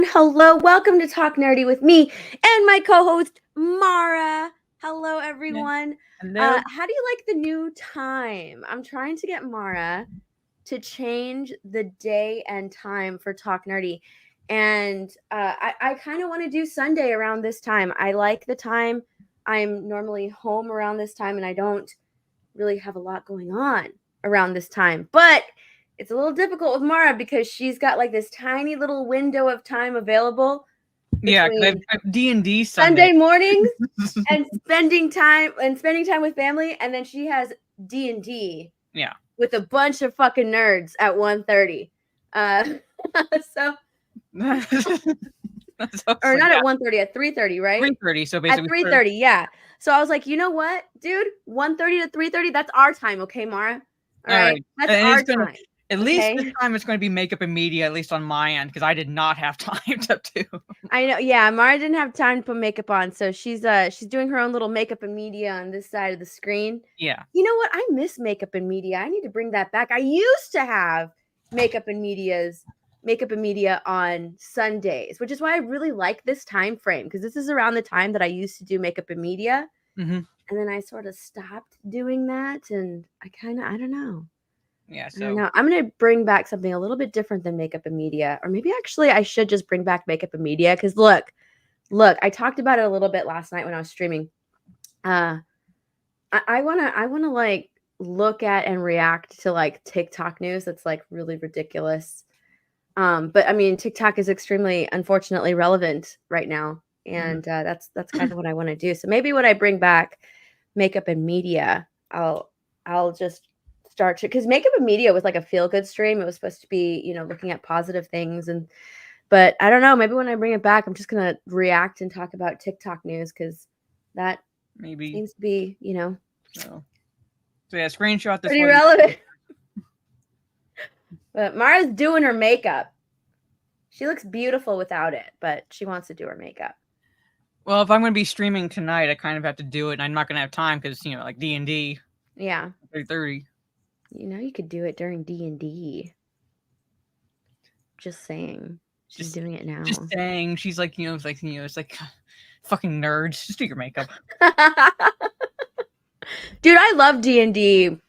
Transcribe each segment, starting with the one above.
Hello, welcome to Talk Nerdy with me and my co-host Mara. Hello, everyone. Hello. How do you like the new time? I'm trying to get Mara to change the day and time for Talk Nerdy, and I kind of want to do Sunday around this time. I like the time. I'm normally home around this time, and I don't really have a lot going on around this time, but it's a little difficult with Mara because she's got like this tiny little window of time available Yeah, between D&D Sunday Sunday. mornings and spending time with family, and then she has D&D Yeah. with a bunch of fucking nerds at 1:30. So or not at 1:30, at 3:30, right? 3:30. So At basically, 3:30, yeah. So I was like, you know what, dude? 1:30 to 3:30, that's our time, okay, Mara? All right, that's and our it's gonna time. at least this Okay. time it's going to be makeup and media, at least on my end, because I did not have time to do. I know, yeah, Mara didn't have time to put makeup on, so she's doing her own little makeup and media on this side of the screen. Yeah. You know what? I miss makeup and media. I need to bring that back. I used to have makeup and media on Sundays, which is why I really like this time frame, because this is around the time that I used to do makeup and media. Mm-hmm. And then I sort of stopped doing that, and I don't know. Yeah. I don't So know. I'm gonna bring back something a little bit different than makeup and media, or maybe actually I should just bring back makeup and media, because look, I talked about it a little bit last night when I was streaming. I wanna like look at and react to like TikTok news that's like really ridiculous. But I mean, TikTok is extremely, unfortunately, relevant right now, and that's kind of what I want to do. So maybe when I bring back makeup and media, I'll just start to, because makeup and media was like a feel good stream. It was supposed to be, looking at positive things, but I don't know. Maybe when I bring it back, I'm just gonna react and talk about TikTok news, because that maybe. seems to be, So yeah, screenshot this. pretty relevant. But Mara's doing her makeup. She looks beautiful without it, but she wants to do her makeup. Well, if I'm going to be streaming tonight, I kind of have to do it, and I'm not going to have time because like D&D. Yeah. 3:30. You could do it during D&D. Just saying. She's doing it now. Just saying. She's like, it's like fucking nerds. Just do your makeup. Dude, I love D&D.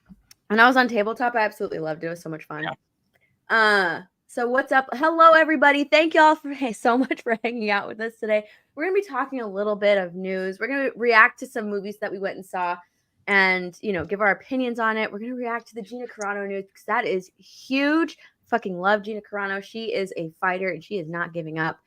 When I was on tabletop, I absolutely loved it. It was so much fun. Yeah. So what's up? Hello, everybody. Thank y'all so much for hanging out with us today. We're going to be talking a little bit of news. We're going to react to some movies that we went and saw and, give our opinions on it. We're going to react to the Gina Carano news, because that is huge. Fucking love Gina Carano. She is a fighter and she is not giving up.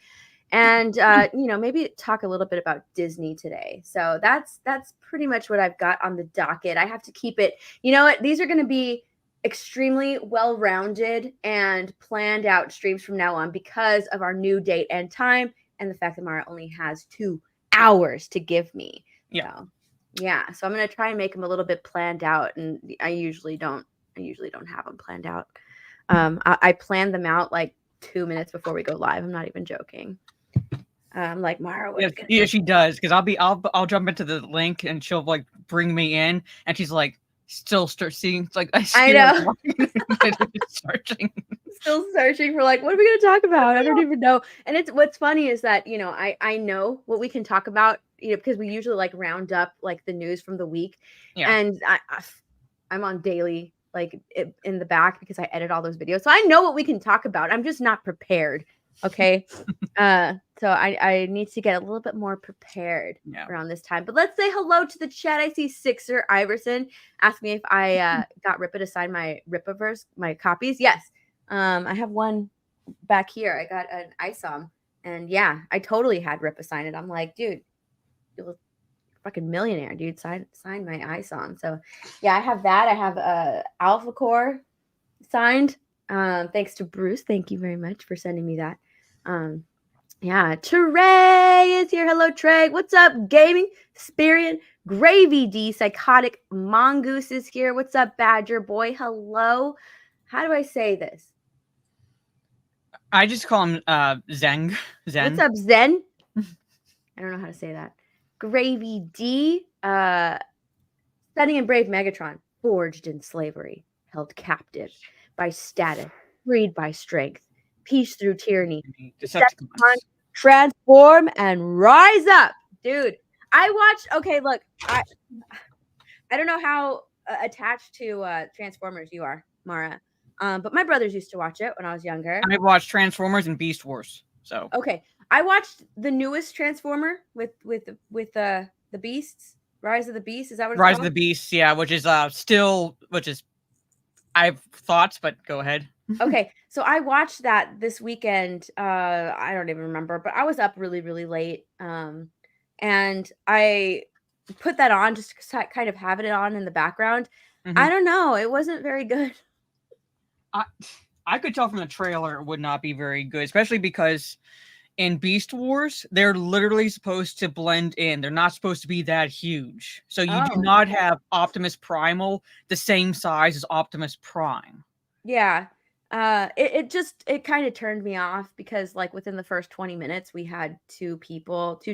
And maybe talk a little bit about Disney today. So that's pretty much what I've got on the docket. I have to keep it. You know what? These are going to be extremely well-rounded and planned out streams from now on, because of our new date and time, and the fact that Mara only has 2 hours to give me. Yeah. So I'm going to try and make them a little bit planned out, and I usually don't have them planned out. I plan them out like 2 minutes before we go live. I'm not even joking. I'm like, Mara, yeah, she does, because I'll jump into the link and she'll like bring me in, and she's like still start seeing like I know. searching. Still searching for like, what are we going to talk about? I don't even know. And it's what's funny is that I know what we can talk about, because we usually like round up like the news from the week, and I'm on daily like in the back, because I edit all those videos, so I know what we can talk about. I'm just not prepared. Okay. So I need to get a little bit more prepared around this time. But let's say hello to the chat. I see Sixer Iverson asked me if I got Rippa to sign my Rippaverse, my copies. Yes. I have one back here. I got an ISOM, and yeah, I totally had Rippa sign it. I'm like, dude, you're a fucking millionaire, dude. Sign my ISOM. So yeah, I have that. I have Alpha Core signed. Thanks to Bruce. Thank you very much for sending me that. Yeah, Trey is here. Hello, Trey. What's up, gaming? Spirian, Gravy D, Psychotic Mongoose is here. What's up, Badger Boy? Hello. How do I say this? I just call him Zen. What's up, Zen? I don't know how to say that. Gravy D, Stunning and Brave Megatron, forged in slavery, held captive by status, freed by strength, Peace through tyranny. Decepticons. Transform and rise up, dude. I watched. Okay, look, I don't know how attached to Transformers you are, Mara. But my brothers used to watch it when I was younger. I watched Transformers and Beast Wars. So okay, I watched the newest Transformer with the Beasts, Rise of the Beasts. Is that what it's Rise called? of the Beasts? Yeah, which is I have thoughts, but go ahead. Okay, so I watched that this weekend. I don't even remember, but I was up really, really late. And I put that on just to kind of have it on in the background. I don't know. It wasn't very good. I could tell from the trailer it would not be very good, especially because in Beast Wars, they're literally supposed to blend in. They're not supposed to be that huge. So you do not have Optimus Primal the same size as Optimus Prime. Yeah. It kind of turned me off because like within the first 20 minutes we had two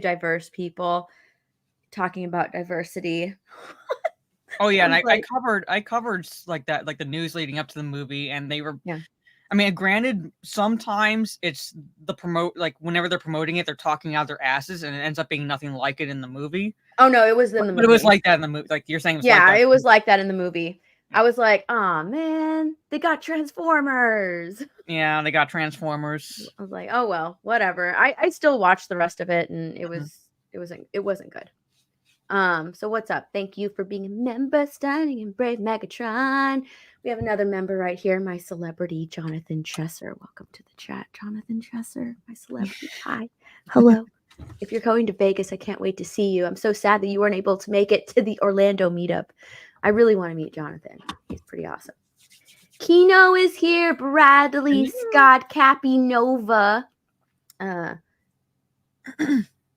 diverse people talking about diversity. Oh yeah, and I covered like that, like the news leading up to the movie, and they were I mean, granted, sometimes it's like whenever they're promoting it, they're talking out their asses, and it ends up being nothing like it in the movie. Oh no, it was in the movie. But it was like that in the movie. Like you're saying, it was like that in the movie. I was like, oh man, they got Transformers. Yeah, they got Transformers. I was like, oh well, whatever. I still watched the rest of it, and it wasn't good. So what's up? Thank you for being a member, Stunning and Brave Megatron. We have another member right here, my celebrity, Jonathan Chesser. Welcome to the chat, Jonathan Chesser, my celebrity. Hi. Hello. If you're going to Vegas, I can't wait to see you. I'm so sad that you weren't able to make it to the Orlando meetup. I really want to meet Jonathan. He's pretty awesome. Kino is here. Bradley, Scott, Cappy, Nova.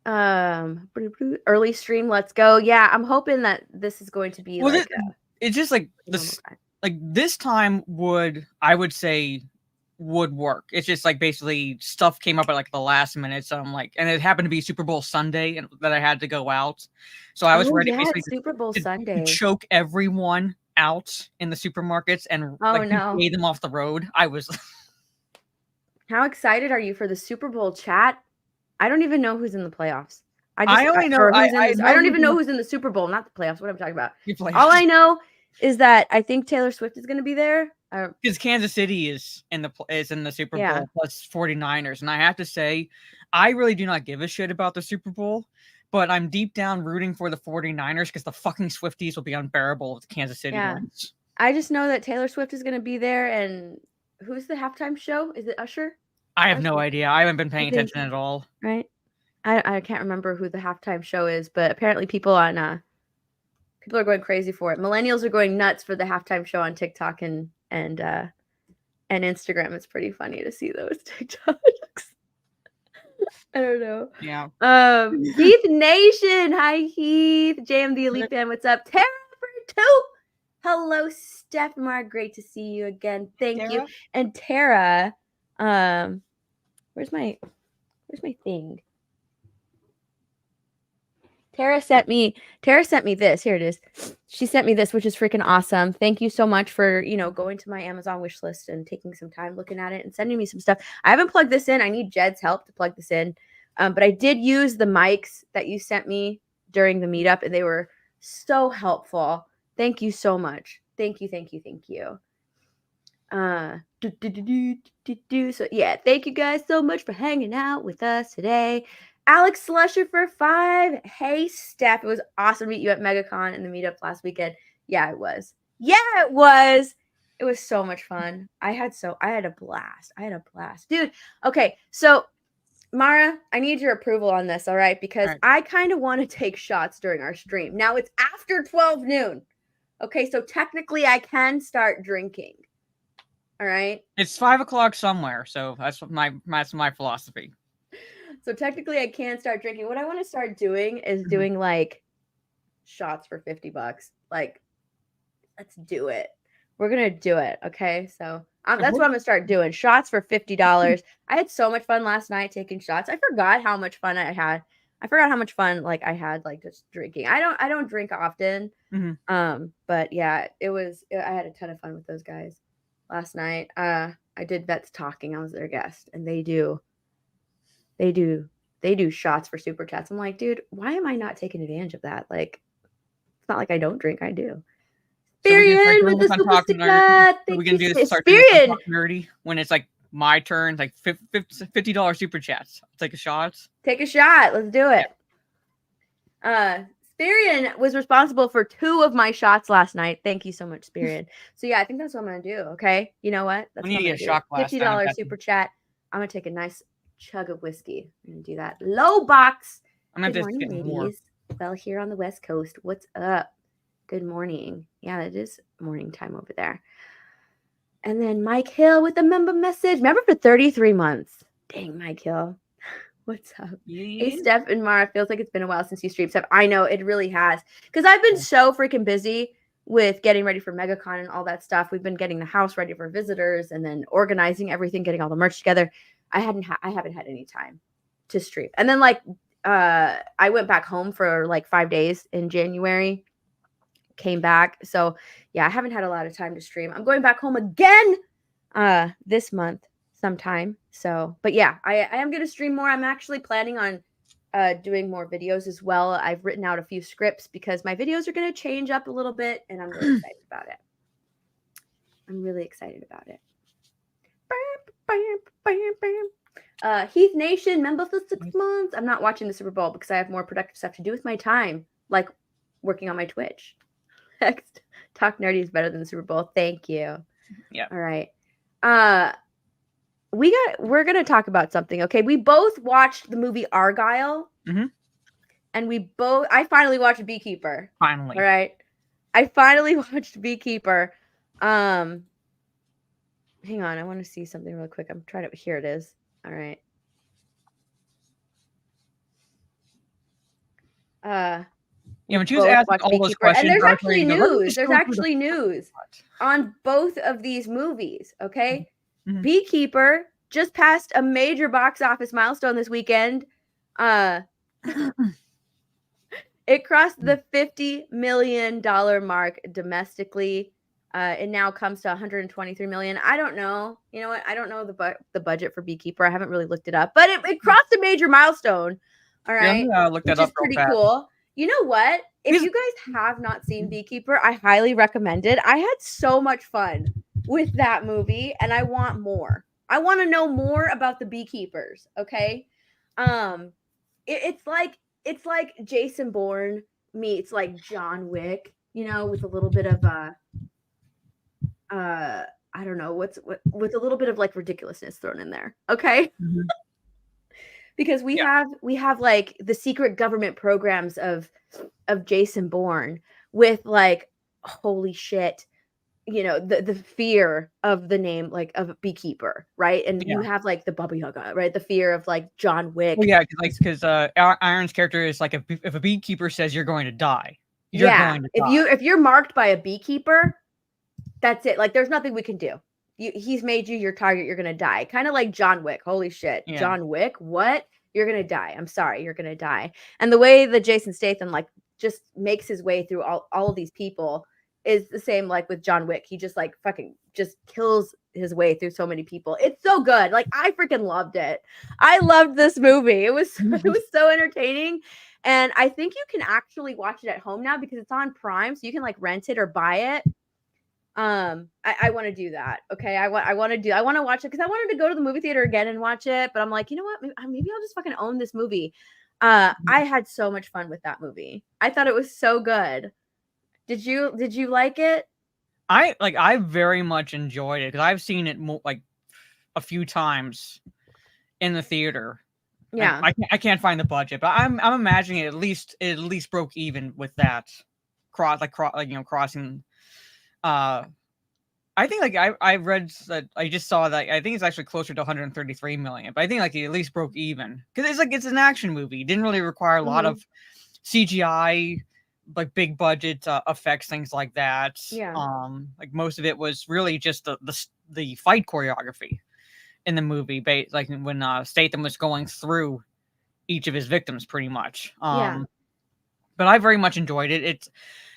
Early stream, let's go. Yeah, I'm hoping that this is going to be it's just like this like this time would work. It's just like basically stuff came up at like the last minute, so I'm like, and it happened to be Super Bowl Sunday and that I had to go out, so I was ready basically Super Bowl Sunday to choke everyone out in the supermarkets and pay them off the road. I was How excited are you for the Super Bowl chat? I don't even know who's in the playoffs. I don't even know who's in the Super Bowl, not the playoffs. What I'm talking about. All I know is that I think Taylor Swift is going to be there. Because Kansas City is in the Super Bowl plus 49ers, and I have to say, I really do not give a shit about the Super Bowl, but I'm deep down rooting for the 49ers because the fucking Swifties will be unbearable if the Kansas City wins. I just know that Taylor Swift is going to be there, and who's the halftime show? Is it Usher? I have no idea. I haven't been paying attention at all. Right. I can't remember who the halftime show is, but apparently people are going crazy for it. Millennials are going nuts for the halftime show on TikTok and Instagram. It's pretty funny to see those TikToks. I don't know. Yeah. Heath Nation. Hi, Heath. JM the Elite Fan. What's up? Tara for 2. Hello, Steph Mar. Great to see you again. Thank you. And Tara, where's my thing? Tara sent me this. Here it is. She sent me this, which is freaking awesome. Thank you so much for, going to my Amazon wish list and taking some time looking at it and sending me some stuff. I haven't plugged this in. I need Jed's help to plug this in. But I did use the mics that you sent me during the meetup, and they were so helpful. Thank you so much. Thank you. So yeah, thank you guys so much for hanging out with us today. Alex Slusher for 5. Hey, Steph. It was awesome to meet you at MegaCon in the meetup last weekend. Yeah, it was. It was so much fun. I had a blast. Dude, okay. So, Mara, I need your approval on this, all right? Because I kind of want to take shots during our stream. Now, it's after 12 noon. Okay, so technically I can start drinking. All right? It's 5 o'clock somewhere, so that's my philosophy. So technically I can start drinking. What I want to start doing is doing like shots for $50. Like, let's do it. We're going to do it. Okay. So that's what I'm going to start doing. Shots for $50. I had so much fun last night taking shots. I forgot how much fun I had. Like I had like just drinking. I don't drink often. But yeah, I had a ton of fun with those guys. last night. I did Vets Talking. I was their guest, and they do shots for super chats. I'm like, dude, why am I not taking advantage of that? Like, it's not like I don't drink. I do. Spirian with the super chat. So we can do this. Start doing this nerdy when it's like my turn. Like $50 super chats. Take a shot. Take a shot. Let's do it. Spirian was responsible for 2 of my shots last night. Thank you so much, Spirian. So yeah, I think that's what I'm gonna do. Okay, you know what? That's we need to get a shot glass. $50 super chat. I'm gonna take a nice chug of whiskey. I'm gonna do that. Low box. I'm gonna get ladies. More. Well, here on the West Coast, what's up? Good morning. Yeah, it is morning time over there. And then Mike Hill with a member message. Member for 33 months. Dang, Mike Hill. What's up? Yeah. Hey, Steph and Mara. Feels like it's been a while since you streamed stuff. I know, it really has. Because I've been so freaking busy with getting ready for MegaCon and all that stuff. We've been getting the house ready for visitors and then organizing everything, getting all the merch together. I haven't had any time to stream. And then I went back home for like 5 days in January. Came back. So yeah, I haven't had a lot of time to stream. I'm going back home again this month sometime. So, but yeah, I am going to stream more. I'm actually planning on doing more videos as well. I've written out a few scripts because my videos are going to change up a little bit and I'm really excited about it. I'm really excited about it. Heath Nation, member for 6 months. I'm not watching the Super Bowl because I have more productive stuff to do with my time, like working on my Twitch. Talk nerdy is better than the Super Bowl. Thank you. Yeah. All right. We're gonna talk about something. Okay. We both watched the movie Argyle. Mm-hmm. And I finally watched Beekeeper. Finally. All right. I finally watched Beekeeper. Hang on, I want to see something real quick. I'm trying to. Here it is. All right. Yeah, when she was asking all those questions, and there's actually news. There's actually news on both of these movies. Okay, Mm-hmm. Beekeeper just passed a major box office milestone this weekend. It crossed the $50 million mark domestically. It now comes to 123 million. I don't know. You know what? I don't know the budget for Beekeeper. I haven't really looked it up, but it crossed a major milestone. All right, yeah, look that up. Which is pretty cool. You know what? If you guys have not seen Beekeeper, I highly recommend it. I had so much fun with that movie, and I want more. I want to know more about the beekeepers. Okay, it's like Jason Bourne meets like John Wick. You know, with a little bit of I don't know with a little bit of like ridiculousness thrown in there. Okay. Mm-hmm. Because we have like the secret government programs of Jason Bourne with like, holy shit, you know, the fear of the name like of Beekeeper, right? And you have like the Baba Yaga, right? The fear of like John Wick. Well, yeah, because Iron's character is like if a beekeeper says you're going to die, you're going to die. If you're marked by a beekeeper, that's it. Like there's nothing we can do. He's made you your target. You're gonna die. Kind of like John Wick. Holy shit, yeah. John Wick. What? You're gonna die. I'm sorry. You're gonna die. And the way that Jason Statham like just makes his way through all of these people is the same. Like with John Wick, he just like fucking just kills his way through so many people. It's so good. Like I freaking loved it. I loved this movie. It was so entertaining. And I think you can actually watch it at home now because it's on Prime, so you can like rent it or buy it. I want to do that. Okay. I want to watch it because I wanted to go to the movie theater again and watch it, but I'm like, you know what? Maybe I'll just fucking own this movie. I had so much fun with that movie. I thought it was so good. Did you like it? I very much enjoyed it because I've seen it like a few times in the theater. Yeah. I can't find the budget, but I'm imagining it at least broke even with that crossing. I think like I read that I just saw that I think it's actually closer to 133 million, but I think like it at least broke even because it's an action movie. It didn't really require a lot of CGI, like big budget effects, things like that. Yeah. Like most of it was really just the fight choreography in the movie, like when Statham was going through each of his victims, pretty much. But I very much enjoyed it.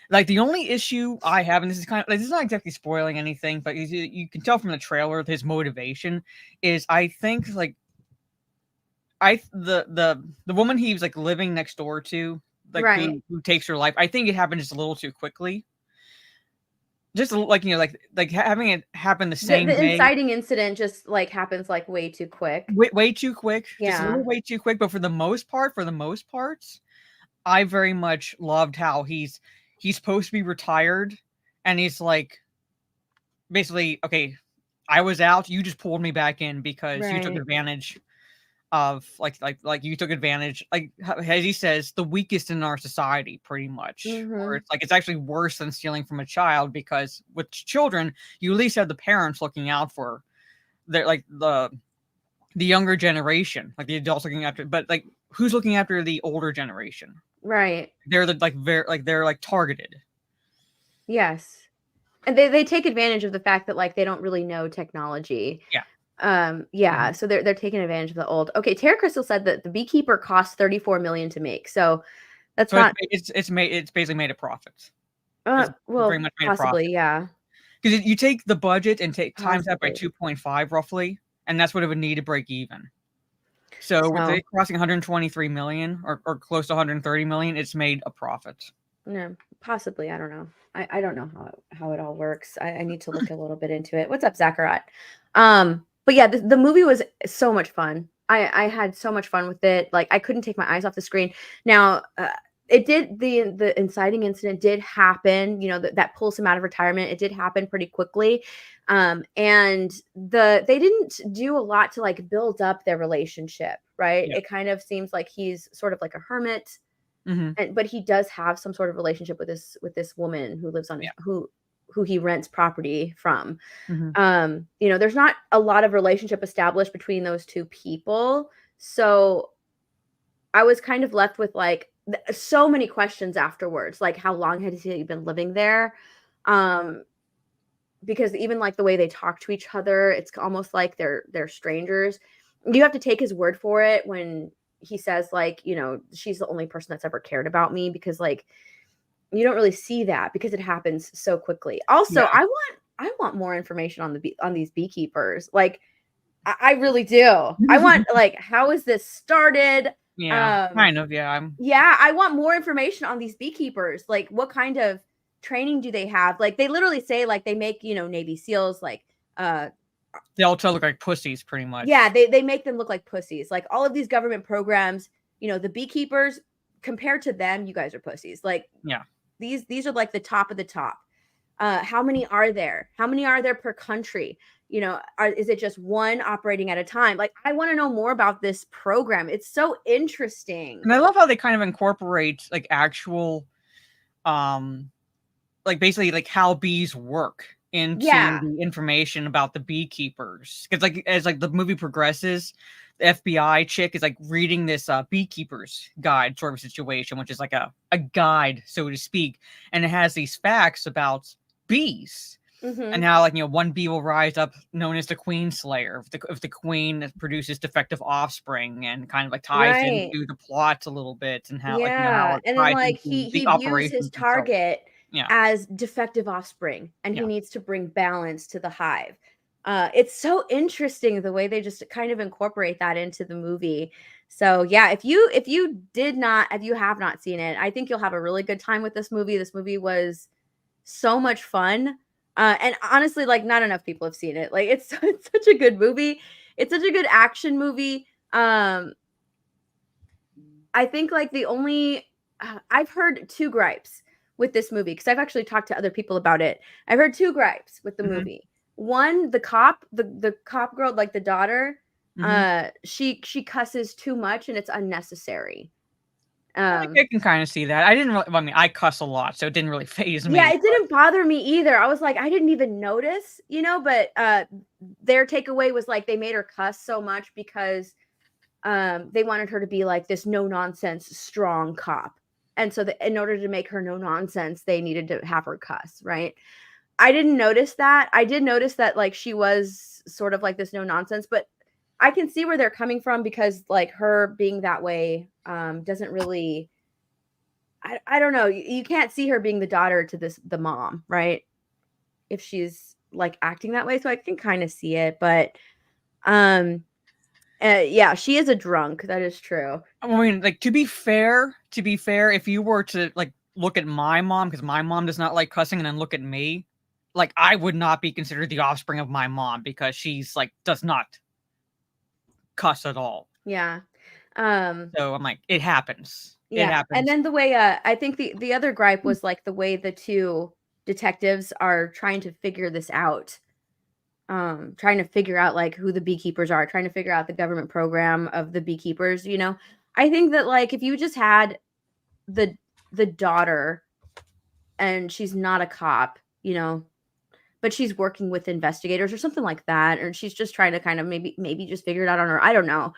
Like the only issue I have, and this is kind of like, this is not exactly spoiling anything, but you can tell from the trailer his motivation is, I think, like the woman he was like living next door to, like Right. who takes her life. I think it happened just a little too quickly. Just like like having it happen the same The day, inciting incident just like happens like way too quick. way too quick, just a Yeah. little way too quick. But for the most part, I very much loved how he's supposed to be retired, and he's like, basically, okay, I was out, you just pulled me back in because you took Right. advantage of like you took advantage, like as he says, the weakest in our society, pretty much. Or Mm-hmm. it's like it's actually worse than stealing from a child, because with children, you at least have the parents looking out for their like the younger generation, like the adults looking after, but like who's looking after the older generation? Right. They're the like very like they're like targeted. Yes. And they take advantage of the fact that like they don't really know technology. Yeah. Yeah, so they're taking advantage of the old. Okay, Tara Crystal said that the Beekeeper cost 34 million to make. So that's So not it's basically made a profit. It's very well, much made a possibly, profit. yeah. Because you take the budget and take times that by Possibly. 2.5 roughly, and that's what it would need to break even. So with So, it crossing 123 million or close to 130 million, it's made a profit. no, possibly. I don't know. I don't know how it all works. I need to look a little bit into it. What's up, Zachariah? But yeah, the movie was so much fun. I had so much fun with it. Like I couldn't take my eyes off the screen. Now, it did the inciting incident did happen. You know that pulls him out of retirement. It did happen pretty quickly, and they didn't do a lot to like build up their relationship. Right? Yeah. It kind of seems like he's sort of like a hermit. Mm-hmm. But he does have some sort of relationship with this woman who lives on Yeah. who he rents property from. Mm-hmm. You know, there's not a lot of relationship established between those two people. So I was kind of left with like so many questions afterwards, like how long had he been living there? Because even like the way they talk to each other, it's almost like they're strangers. You have to take his word for it when he says like, you know, she's the only person that's ever cared about me, because like you don't really see that because it happens so quickly. Also, Yeah. I want more information on these beekeepers. Like I really do. I want like how is this started? Yeah. Kind of. Yeah. Yeah, I want more information on these beekeepers. Like what kind of training do they have? Like they literally say like they make, you know, Navy SEALs like They all look like pussies, pretty much. yeah, they make them look like pussies. Like all of these government programs, you know, the beekeepers compared to them, you guys are pussies. Like Yeah. these are like the top of the top. How many are there? How many are there per country? You know, is it just one operating at a time? Like I want to know more about this program. It's so interesting. And I love how they kind of incorporate like actual, like basically like how bees work into Yeah. the information about the beekeepers. Because like as like the movie progresses, the FBI chick is like reading this beekeeper's guide sort of situation, which is like a guide, so to speak, and it has these facts about bees. And how, like, you know, one bee will rise up known as the queen slayer if the queen produces defective offspring, and kind of like ties into the plot a little bit, and how like, you know, how Yeah. it And then ties like into he the views his operations themselves. target Yeah. as defective offspring, and he Yeah. needs to bring balance to the hive. It's so interesting the way they just kind of incorporate that into the movie. So yeah, if you have not seen it, I think you'll have a really good time with this movie. This movie was so much fun. And honestly, like not enough people have seen it. Like it's such a good movie. It's such a good action movie. I think like the only I've heard two gripes with this movie because I've actually talked to other people about it. I've heard two gripes with the movie. One, the cop girl, like the daughter, she cusses too much and it's unnecessary. I can kind of see that. I didn't really, well, I mean, I cuss a lot, so it didn't really phase me. Yeah, it didn't bother me either. I was like, I didn't even notice, you know, but their takeaway was like they made her cuss so much because they wanted her to be like this no nonsense strong cop, and so in order to make her no nonsense, they needed to have her cuss, right? I didn't notice that. I did notice that like she was sort of like this no nonsense, but I can see where they're coming from because like her being that way doesn't really I don't know. You can't see her being the daughter to the mom, right? If she's like acting that way, so I can kind of see it, but yeah, she is a drunk. That is true. I mean, like, to be fair, if you were to like look at my mom, because my mom does not like cussing, and then look at me, like, I would not be considered the offspring of my mom because she's like does not cuss at all. Yeah. So I'm like, it happens. Yeah. It happens. And then the way I think the other gripe was like the way the two detectives are trying to figure this out. Trying to figure out like who the beekeepers are, trying to figure out the government program of the beekeepers, you know. I think that like if you just had the daughter and she's not a cop, you know, but she's working with investigators or something like that, or she's just trying to kind of maybe just figure it out on her, I don't know.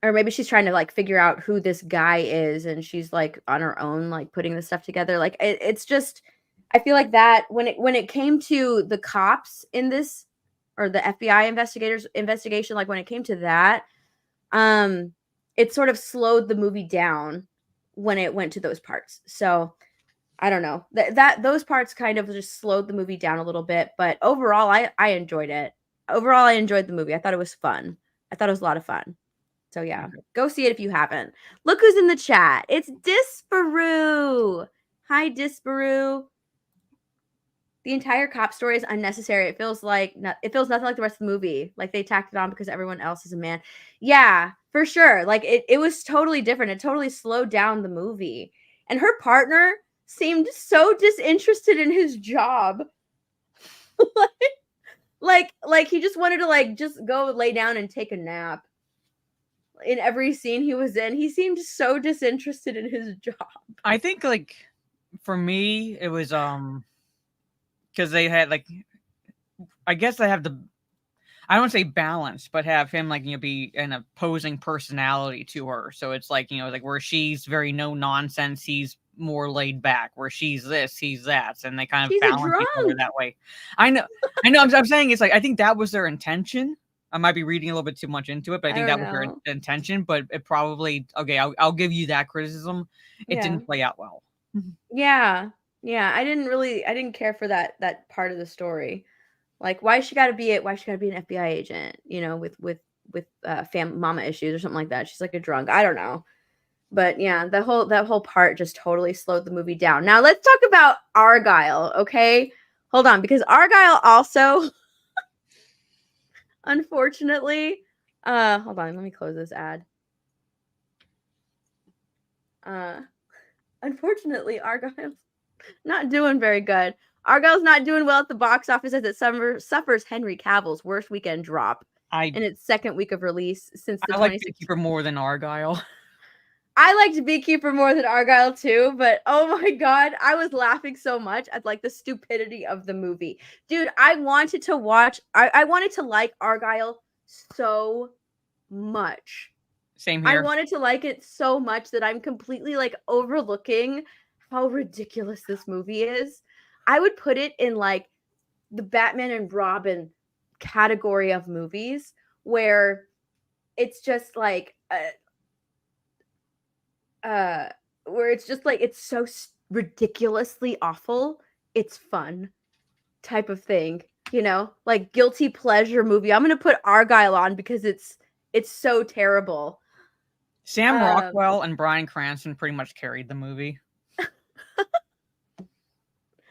Or maybe she's trying to like figure out who this guy is and she's like on her own like putting this stuff together. Like it's just, I feel like that when it came to the cops in this, or the FBI investigation, like when it came to that, it sort of slowed the movie down when it went to those parts. So I don't know, that those parts kind of just slowed the movie down a little bit, but overall I enjoyed it. Overall I enjoyed the movie. I thought it was fun. I thought it was a lot of fun. So yeah, go see it if you haven't. Look who's in the chat. It's Disparu. Hi, Disparu. The entire cop story is unnecessary. It feels nothing like the rest of the movie. Like they tacked it on because everyone else is a man. Yeah, for sure. Like it was totally different. It totally slowed down the movie. And her partner seemed so disinterested in his job. like he just wanted to like just go lay down and take a nap. In every scene he was in, he seemed so disinterested in his job. I think like for me it was because they had like, I guess they have the, I don't say balance, but have him like, you know, be an opposing personality to her. So it's like, you know, like where she's very no nonsense, he's more laid back. Where she's this, he's that, and they kind of balance each other that way. I know. I'm saying it's like I think that was their intention. I might be reading a little bit too much into it, but I think that was their intention. But it probably, okay, I'll give you that criticism. It didn't play out well. Yeah. I didn't care for that part of the story. Like, why she got to be an FBI agent, you know, with mama issues or something like that. She's like a drunk. I don't know. But yeah, that whole part just totally slowed the movie down. Now let's talk about Argyle, okay? Hold on, because Argyle also unfortunately, hold on, let me close this ad. Unfortunately, Argyle's not doing very good. Argyle's not doing well at the box office as it suffers Henry Cavill's worst weekend drop in its second week of release since the 2016. I like Beekeeper more than Argyle. I liked Beekeeper more than Argyle too, but oh my god, I was laughing so much at like the stupidity of the movie. Dude, I wanted to like Argyle so much. Same here. I wanted to like it so much that I'm completely like overlooking how ridiculous this movie is. I would put it in like the Batman and Robin category of movies where it's just like where it's just like it's so ridiculously awful, it's fun type of thing, you know, like guilty pleasure movie. I'm gonna put Argyle on because it's so terrible. Sam Rockwell and Bryan Cranston pretty much carried the movie.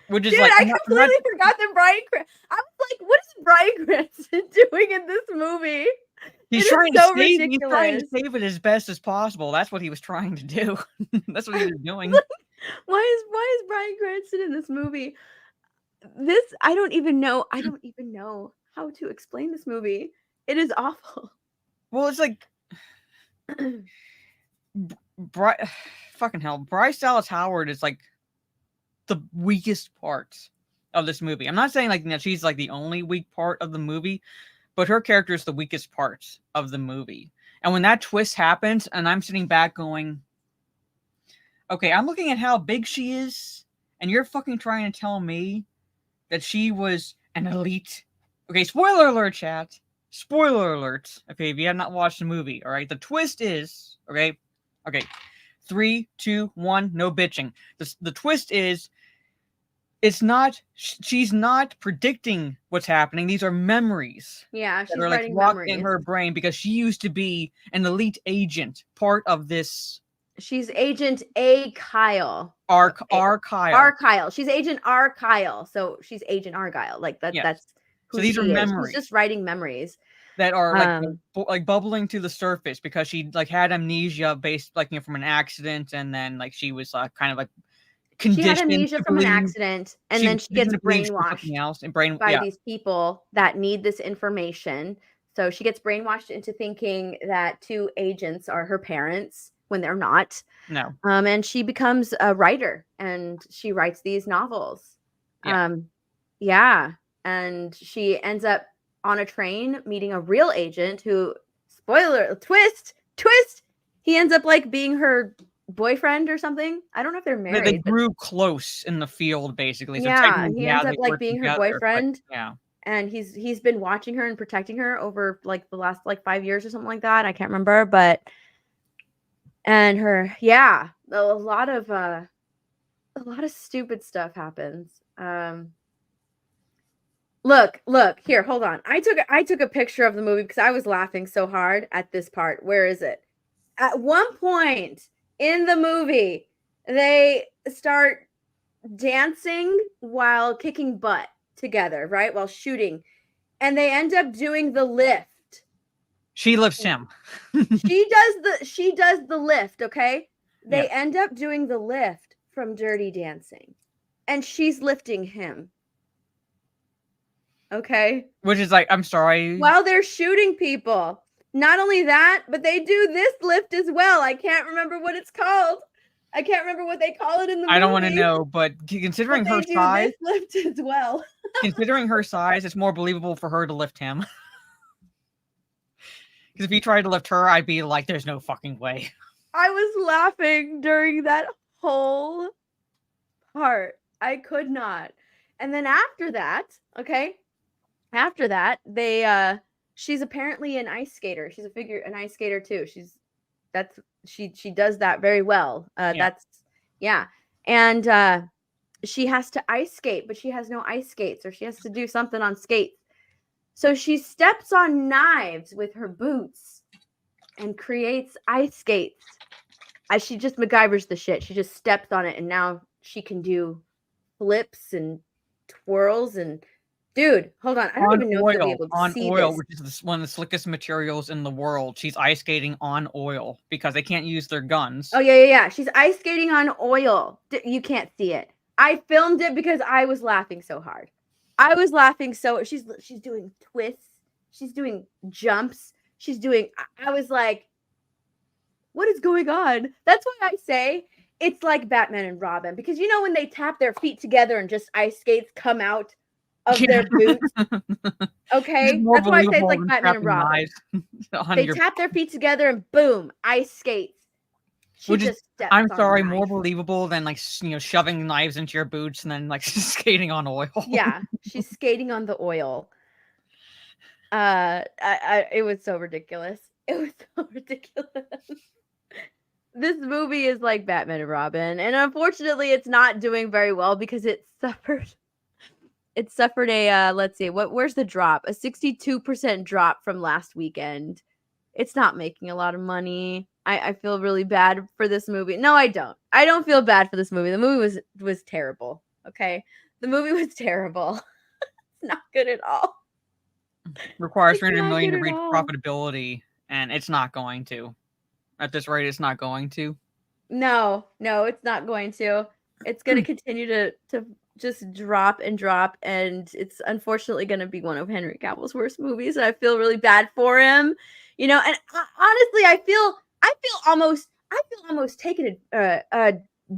Which is dude, like, I completely forgot that Bryan Cranston. I was like, what is Bryan Cranston doing in this movie? He's trying to save it as best as possible. That's what he was trying to do. That's what he was doing. Why is Bryan Cranston in this movie? I don't even know how to explain this movie. It is awful. Well, it's like fucking hell. Bryce Dallas Howard is like the weakest part of this movie. I'm not saying like, you know, she's like the only weak part of the movie, but her character is the weakest part of the movie. And when that twist happens, and I'm sitting back going, okay, I'm looking at how big she is, and you're fucking trying to tell me that she was an elite. Okay, spoiler alert, chat. Spoiler alert. Okay, if you have not watched the movie, all right? The twist is, okay, 3, 2, 1, no bitching. The twist is, she's not predicting what's happening. These are memories. Yeah, she's that are like writing locked memories in her brain because she used to be an elite agent, part of this. She's Agent Kyle. Argyle. She's Agent Argyle. So she's Agent Argyle. Like that. Yes. That's who so these she are is. memories. She's just writing memories that are like bubbling to the surface because she like had amnesia based like from an accident, and then like she was kind of like conditioned. She had amnesia from an accident, and then she gets brainwashed by these people that need this information. So she gets brainwashed into thinking that 2 agents are her parents when they're not. No. And she becomes a writer, and she writes these novels. Yeah. And she ends up on a train meeting a real agent who, spoiler, twist, he ends up like being her boyfriend or something. I don't know if they're married. They grew close in the field, basically. So he ends up like being her boyfriend. Yeah. And he's been watching her and protecting her over like the last like 5 years or something like that. I can't remember, but and her, a lot of stupid stuff happens. Look here, hold on. I took a picture of the movie because I was laughing so hard at this part. Where is it? At one point in the movie, they start dancing while kicking butt together, right? While shooting. And they end up doing the lift. She lifts him. she does the lift, okay? They end up doing the lift from Dirty Dancing. And she's lifting him. Okay? Which is like, I'm sorry. While they're shooting people. Not only that, but they do this lift as well. I can't remember what it's called. I can't remember what they call it in the movie. I don't want to know, but considering her size, this lift as well. Considering her size, it's more believable for her to lift him. Because if he tried to lift her, I'd be like, there's no fucking way. I was laughing during that whole part. I could not. And then after that, they she's apparently an ice skater. She's an ice skater too. She does that very well. And she has to ice skate, but she has no ice skates, or she has to do something on skates. So she steps on knives with her boots and creates ice skates. She just MacGyver's the shit. She just steps on it, and now she can do flips and twirls. And dude, hold on. I don't even know if you'll be able to see oil, this. Which is one of the slickest materials in the world. She's ice skating on oil because they can't use their guns. Oh, yeah. She's ice skating on oil. You can't see it. I filmed it because I was laughing so hard. She's doing twists. She's doing jumps. I was like, what is going on? That's why I say it's like Batman and Robin, because you know when they tap their feet together and just ice skates come out of their boots? Okay? That's why I say it's like Batman and Robin. They tap their feet together and boom, ice skates. I'm sorry, more believable than like shoving knives into your boots and then like skating on oil. Yeah, she's skating on the oil. It was so ridiculous. This movie is like Batman and Robin, and unfortunately, it's not doing very well because it suffered a let's see, where's the drop? A 62% drop from last weekend. It's not making a lot of money. I feel really bad for this movie. No, I don't. I don't feel bad for this movie. The movie was terrible. Okay? The movie was terrible. It's not good at all. Requires 300 million to reach profitability, and it's not going to. At this rate, it's not going to. No, it's not going to. It's going to continue to just drop, and it's unfortunately going to be one of Henry Cavill's worst movies. And I feel really bad for him, and honestly, I feel almost taken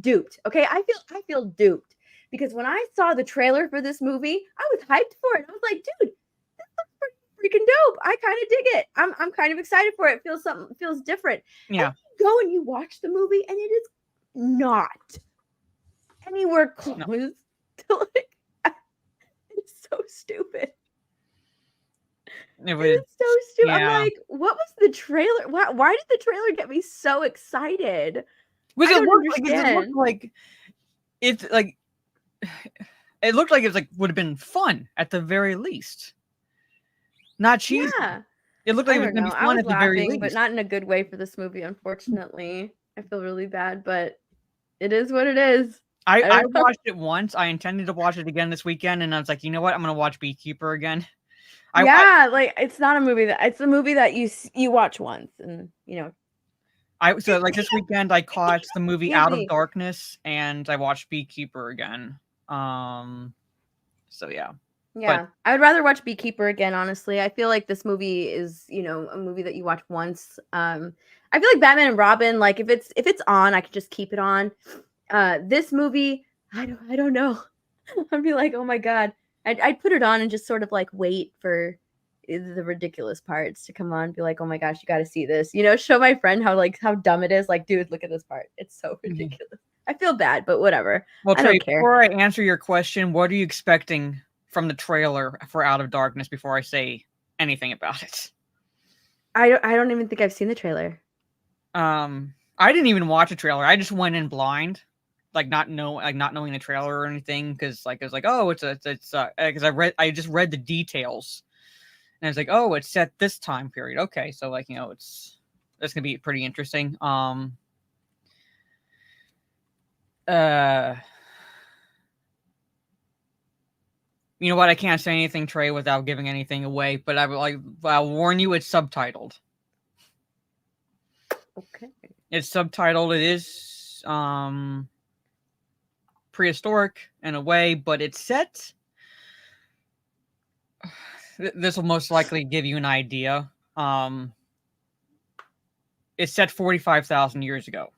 duped. Okay, I feel duped because when I saw the trailer for this movie, I was hyped for it. I was like, dude, this looks pretty freaking dope. I kind of dig it. I'm kind of excited for it. Feels different. Yeah. And you go and you watch the movie, and it is not anywhere close to like. It's so stupid. It's so stupid. Yeah. I'm like, what was the trailer? Why did the trailer get me so excited? Because I don't understand. It looked like it was like would have been fun at the very least. Not cheesy. Yeah. It looked like I it was don't gonna know. be I fun was at the very laughing, but least. not in a good way for this movie, unfortunately. I feel really bad, but it is what it is. I watched it once. I intended to watch it again this weekend, and I was like, you know what? I'm gonna watch Beekeeper again. Like it's not a movie it's a movie that you watch once, and So like this weekend I caught the movie Excuse Out of me. Darkness and I watched Beekeeper again. So yeah. Yeah, But I would rather watch Beekeeper again, honestly. I feel like this movie is, a movie that you watch once. I feel like Batman and Robin, like if it's on, I could just keep it on. This movie, I don't know. I'd be like, oh my god, I'd put it on and just sort of like wait for the ridiculous parts to come on. Be like, oh my gosh, you got to see this. Show my friend how dumb it is. Like, dude, look at this part. It's so ridiculous. I feel bad, but whatever. Well, I Trey, don't care. before I answer your question, what are you expecting from the trailer for Out of Darkness before I say anything about it? I don't even think I've seen the trailer. I didn't even watch a trailer. I just went in blind, not knowing the trailer or anything, because it was like, oh, it's because I just read the details, and I was like, oh, it's set this time period. Okay, so that's gonna be pretty interesting. You know what? I can't say anything, Trey, without giving anything away. But I'll warn you, it's subtitled. Okay. It's subtitled. It is prehistoric in a way, but it's set. This will most likely give you an idea. It's set 45,000 years ago.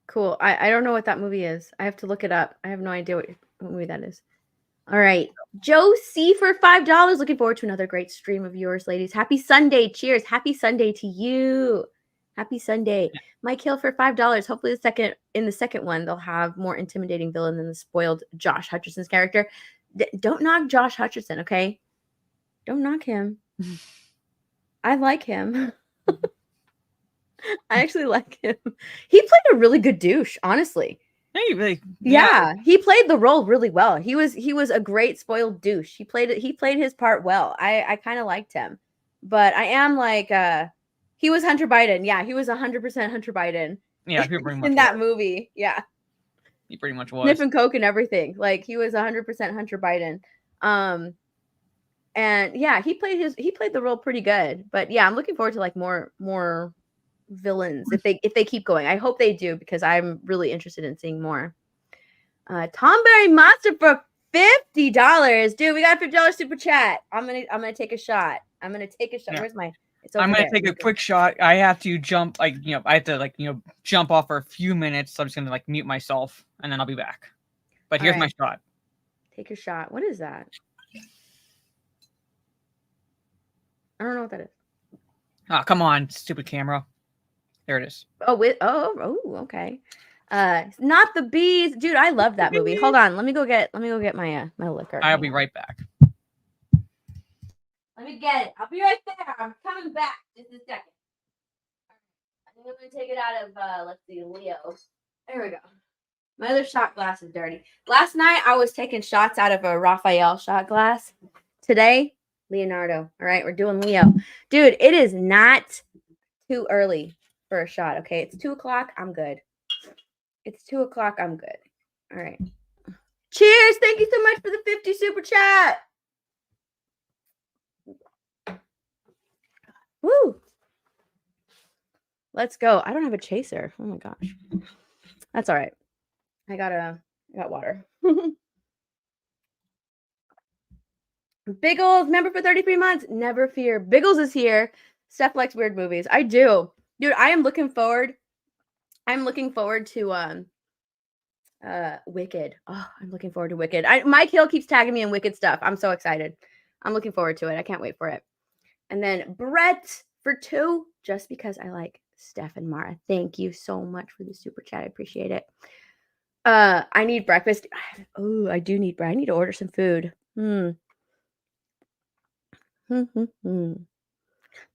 Cool. I don't know what that movie is. I have to look it up. I have no idea what movie that is. All right. Joe C for $5. Looking forward to another great stream of yours, ladies. Happy Sunday. Cheers. Happy Sunday to you. Happy Sunday. Mike Hill for $5. Hopefully in the second one, they'll have more intimidating villain than the spoiled Josh Hutcherson's character. Don't knock Josh Hutcherson, okay? Don't knock him. I like him. I actually like him. He played a really good douche, honestly. Yeah, he played the role really well. He was a great spoiled douche. He played his part well. I kind of liked him. But I am like he was Hunter Biden. Yeah, he was 100% Hunter Biden. Yeah, he pretty much in that movie. Yeah. He pretty much was. Sniffing coke and everything. Like he was 100% Hunter Biden. And yeah, he played the role pretty good. But yeah, I'm looking forward to like more villains if they keep going. I hope they do, because I'm really interested in seeing more. Tom Berry Monster for $50. Dude, we got a $50 super chat. I'm gonna take a shot. Yeah. Where's my I'm gonna take a quick shot. I have to jump I have to jump off for a few minutes, so I'm just gonna mute myself and then I'll be back. But here's my shot. Take your shot. What is that? I don't know what that is. Oh, come on, stupid camera. There it is. Okay. Not the bees. Dude, I love that movie. Hold on. Let me go get my liquor. I'll be right back. Let me get it. I'll be right there. I'm coming back. Just a second. I think I'm gonna take it out of let's see, Leo. There we go. My other shot glass is dirty. Last night I was taking shots out of a Raphael shot glass. Today, Leonardo. All right, we're doing Leo. Dude, it is not too early for a shot. Okay, it's 2:00. I'm good. It's 2:00. I'm good. All right. Cheers. Thank you so much for the 50 super chat. Woo. Let's go. I don't have a chaser. Oh my gosh. That's all right. I got water. Biggles, member for 33 months. Never fear. Biggles is here. Steph likes weird movies. I do. Dude, I am looking forward. I'm looking forward to Wicked. Oh, I'm looking forward to Wicked. Mike Hill keeps tagging me in Wicked stuff. I'm so excited. I'm looking forward to it. I can't wait for it. And then Brett for 2, just because I like Steph and Mara. Thank you so much for the super chat. I appreciate it. I need breakfast. Oh, I do need bread. I need to order some food. The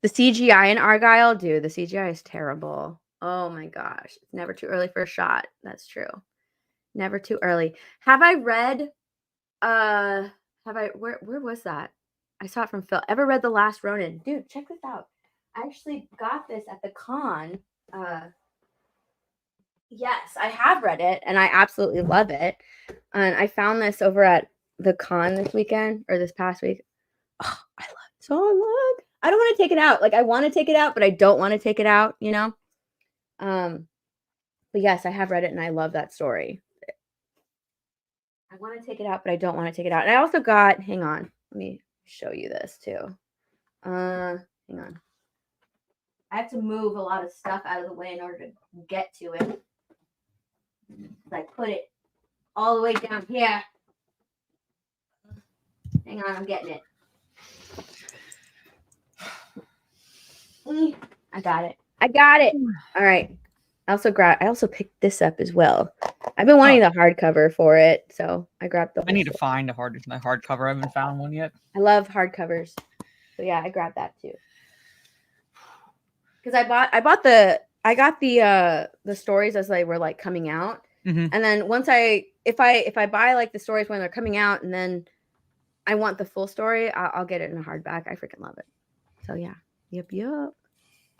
CGI in Argyle, dude, the CGI is terrible. Oh my gosh. It's never too early for a shot. That's true. Never too early. Have I read where was that? I saw it from Phil. Ever read The Last Ronin? Dude, check this out. I actually got this at the con. Yes, I have read it and I absolutely love it. And I found this over at the con this weekend or this past week. Oh, I love it so much. I don't want to take it out. Like I want to take it out, but I don't want to take it out, you know? But yes, I have read it and I love that story. I want to take it out, but I don't want to take it out. And I also got, hang on, let me show you this too. Hang on. I have to move a lot of stuff out of the way in order to get to it. I put it all the way down here. Hang on, I'm getting it. I got it. I got it. All right. I also picked this up as well. I've been wanting the hardcover for it, so I grabbed the. I need to find the hardcover. I haven't found one yet. I love hardcovers, so yeah, I grabbed that too. Because I got the stories as they were like coming out, and then if I buy like the stories when they're coming out, and then I want the full story, I'll get it in a hardback. I freaking love it. So yeah, yep,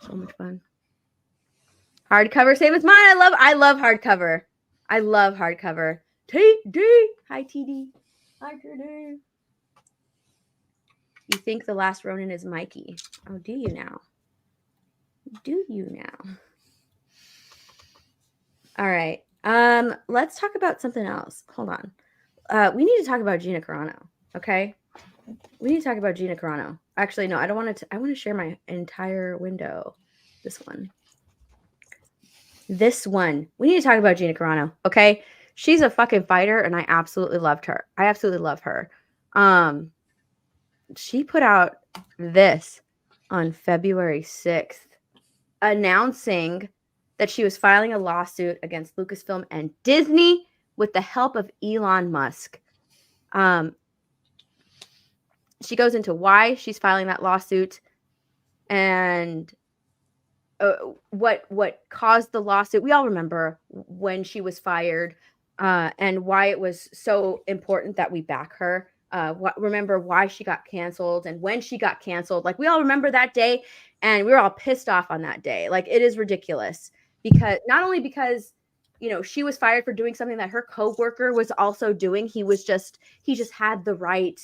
so much fun. Hardcover, same as mine. I love hardcover. I love hardcover. TD. Hi, TD. Hi, TD. You think The Last Ronin is Mikey? Oh, do you now? Do you now? All right. Let's talk about something else. Hold on. We need to talk about Gina Carano. Okay. We need to talk about Gina Carano. Actually, no, I don't want to. I want to share my entire window. This one. We need to talk about Gina Carano, okay? She's a fucking fighter, and I absolutely loved her. I absolutely love her. She put out this on February 6th, announcing that she was filing a lawsuit against Lucasfilm and Disney with the help of Elon Musk. She goes into why she's filing that lawsuit and what caused the lawsuit. We all remember when she was fired and why it was so important that we back her. Remember why she got canceled and when she got canceled. Like we all remember that day, and we were all pissed off on that day. Like it is ridiculous because not only because she was fired for doing something that her coworker was also doing. He just had the right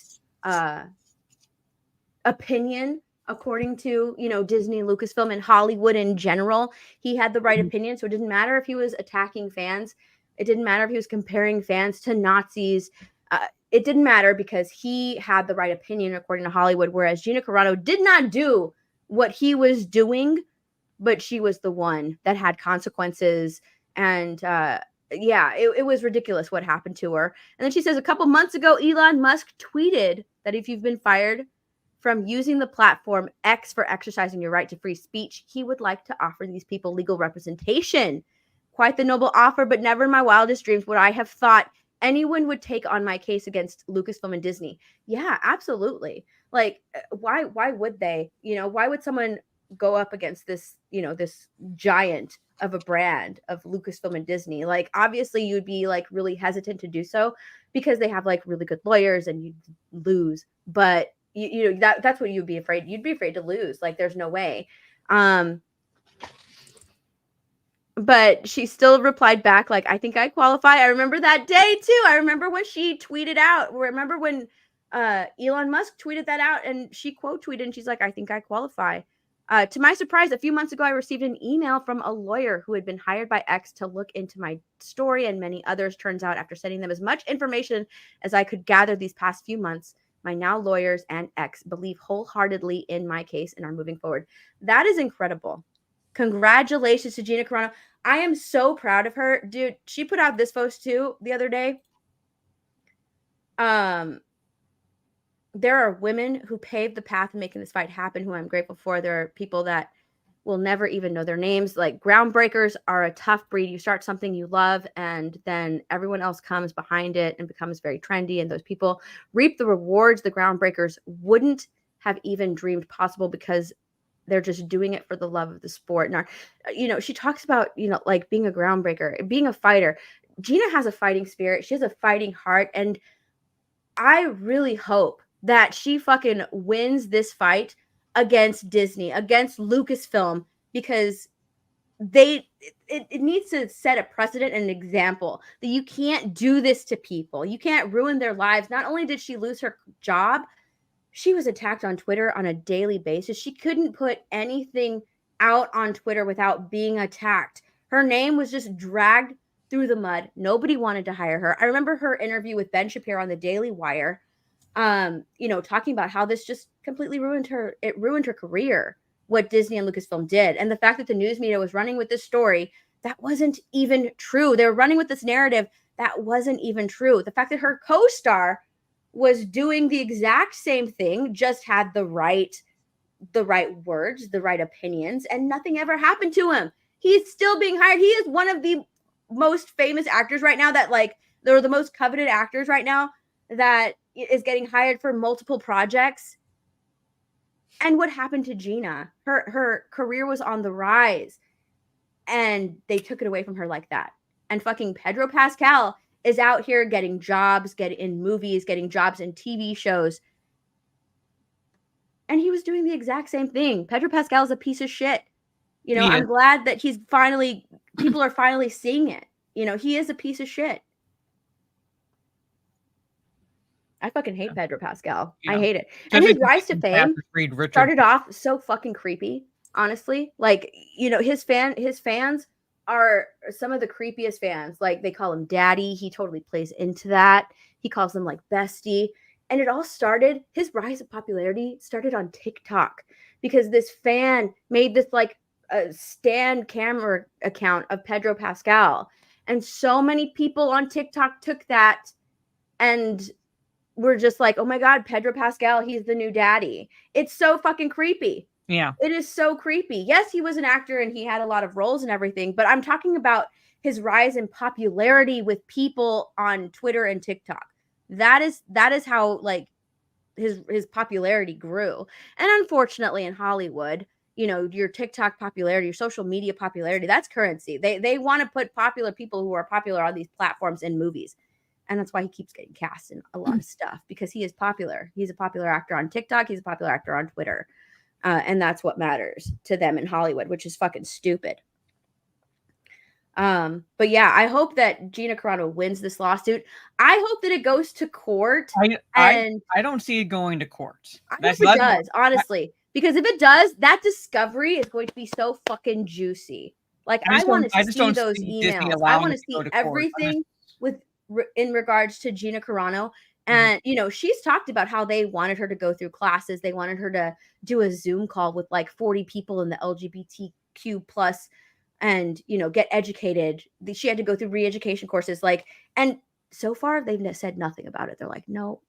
opinion. According to, Disney, Lucasfilm, and Hollywood in general, he had the right opinion. So it didn't matter if he was attacking fans. It didn't matter if he was comparing fans to Nazis. It didn't matter because he had the right opinion according to Hollywood, whereas Gina Carano did not do what he was doing, but she was the one that had consequences. And it was ridiculous what happened to her. And then she says a couple months ago, Elon Musk tweeted that if you've been fired from using the platform X for exercising your right to free speech, he would like to offer these people legal representation. Quite the noble offer, but never in my wildest dreams would I have thought anyone would take on my case against Lucasfilm and Disney. Yeah, absolutely. Like, why would they? Why would someone go up against this, this giant of a brand of Lucasfilm and Disney? Like, obviously you'd be like really hesitant to do so because they have like really good lawyers and you'd lose. But that's what you'd be afraid. You'd be afraid to lose. Like, there's no way. But she still replied back, like, I think I qualify. I remember that day too. I remember when she tweeted out. Remember when Elon Musk tweeted that out and she quote tweeted and she's like, I think I qualify. To my surprise, a few months ago, I received an email from a lawyer who had been hired by X to look into my story and many others. Turns out, after sending them as much information as I could gather these past few months, my now lawyers and X believe wholeheartedly in my case and are moving forward. That is incredible. Congratulations to Gina Carano. I am so proud of her. Dude, she put out this post too the other day. There are women who paved the path in making this fight happen, who I'm grateful for. There are people that will never even know their names. Like, groundbreakers are a tough breed. You start something you love, and then everyone else comes behind it and becomes very trendy. And those people reap the rewards the groundbreakers wouldn't have even dreamed possible because they're just doing it for the love of the sport. And she talks about, like being a groundbreaker, being a fighter. Gina has a fighting spirit. She has a fighting heart. And I really hope that she fucking wins this fight against Disney, against Lucasfilm, because it needs to set a precedent and an example that you can't do this to people. You can't ruin their lives. Not only did she lose her job, she was attacked on Twitter on a daily basis. She couldn't put anything out on Twitter without being attacked. Her name was just dragged through the mud. Nobody wanted to hire her. I remember her interview with Ben Shapiro on the Daily Wire, talking about how this just completely ruined her. It ruined her career, what Disney and Lucasfilm did. And the fact that the news media was running with this story, that wasn't even true. They were running with this narrative that wasn't even true. The fact that her co-star was doing the exact same thing, just had the right words, the right opinions, and nothing ever happened to him. He's still being hired. He is one of the most famous actors right now, that like they're the most coveted actors right now, that is getting hired for multiple projects. And what happened to Gina? Her career was on the rise, and they took it away from her like that. And fucking Pedro Pascal is out here getting jobs, getting in movies, getting jobs in TV shows. And he was doing the exact same thing. Pedro Pascal is a piece of shit. I'm glad that people are finally seeing it. He is a piece of shit. I fucking hate Pedro Pascal. I hate it. And his rise to fame started off so fucking creepy, honestly. Like, his fans are some of the creepiest fans. Like, they call him daddy. He totally plays into that. He calls them like bestie. And it all started, his rise of popularity started on TikTok, because this fan made this like a stand camera account of Pedro Pascal. And so many people on TikTok took that and were just like, oh my God, Pedro Pascal, he's the new daddy. It's so fucking creepy. Yeah. It is so creepy. Yes, he was an actor and he had a lot of roles and everything, but I'm talking about his rise in popularity with people on Twitter and TikTok. That is how like his popularity grew. And unfortunately in Hollywood, your TikTok popularity, your social media popularity, that's currency. They want to put popular people who are popular on these platforms in movies. And that's why he keeps getting cast in a lot of stuff, because he is popular. He's a popular actor on TikTok. He's a popular actor on Twitter. And that's what matters to them in Hollywood, which is fucking stupid. But yeah, I hope that Gina Carano wins this lawsuit. I hope that it goes to court. I don't see it going to court. I hope it does, honestly. Because if it does, that discovery is going to be so fucking juicy. Like, I want to see those emails. I want to see everything in regards to Gina Carano. And, she's talked about how they wanted her to go through classes. They wanted her to do a Zoom call with like 40 people in the LGBTQ plus and, get educated. She had to go through re-education courses. Like, and so far they've said nothing about it. They're like, no,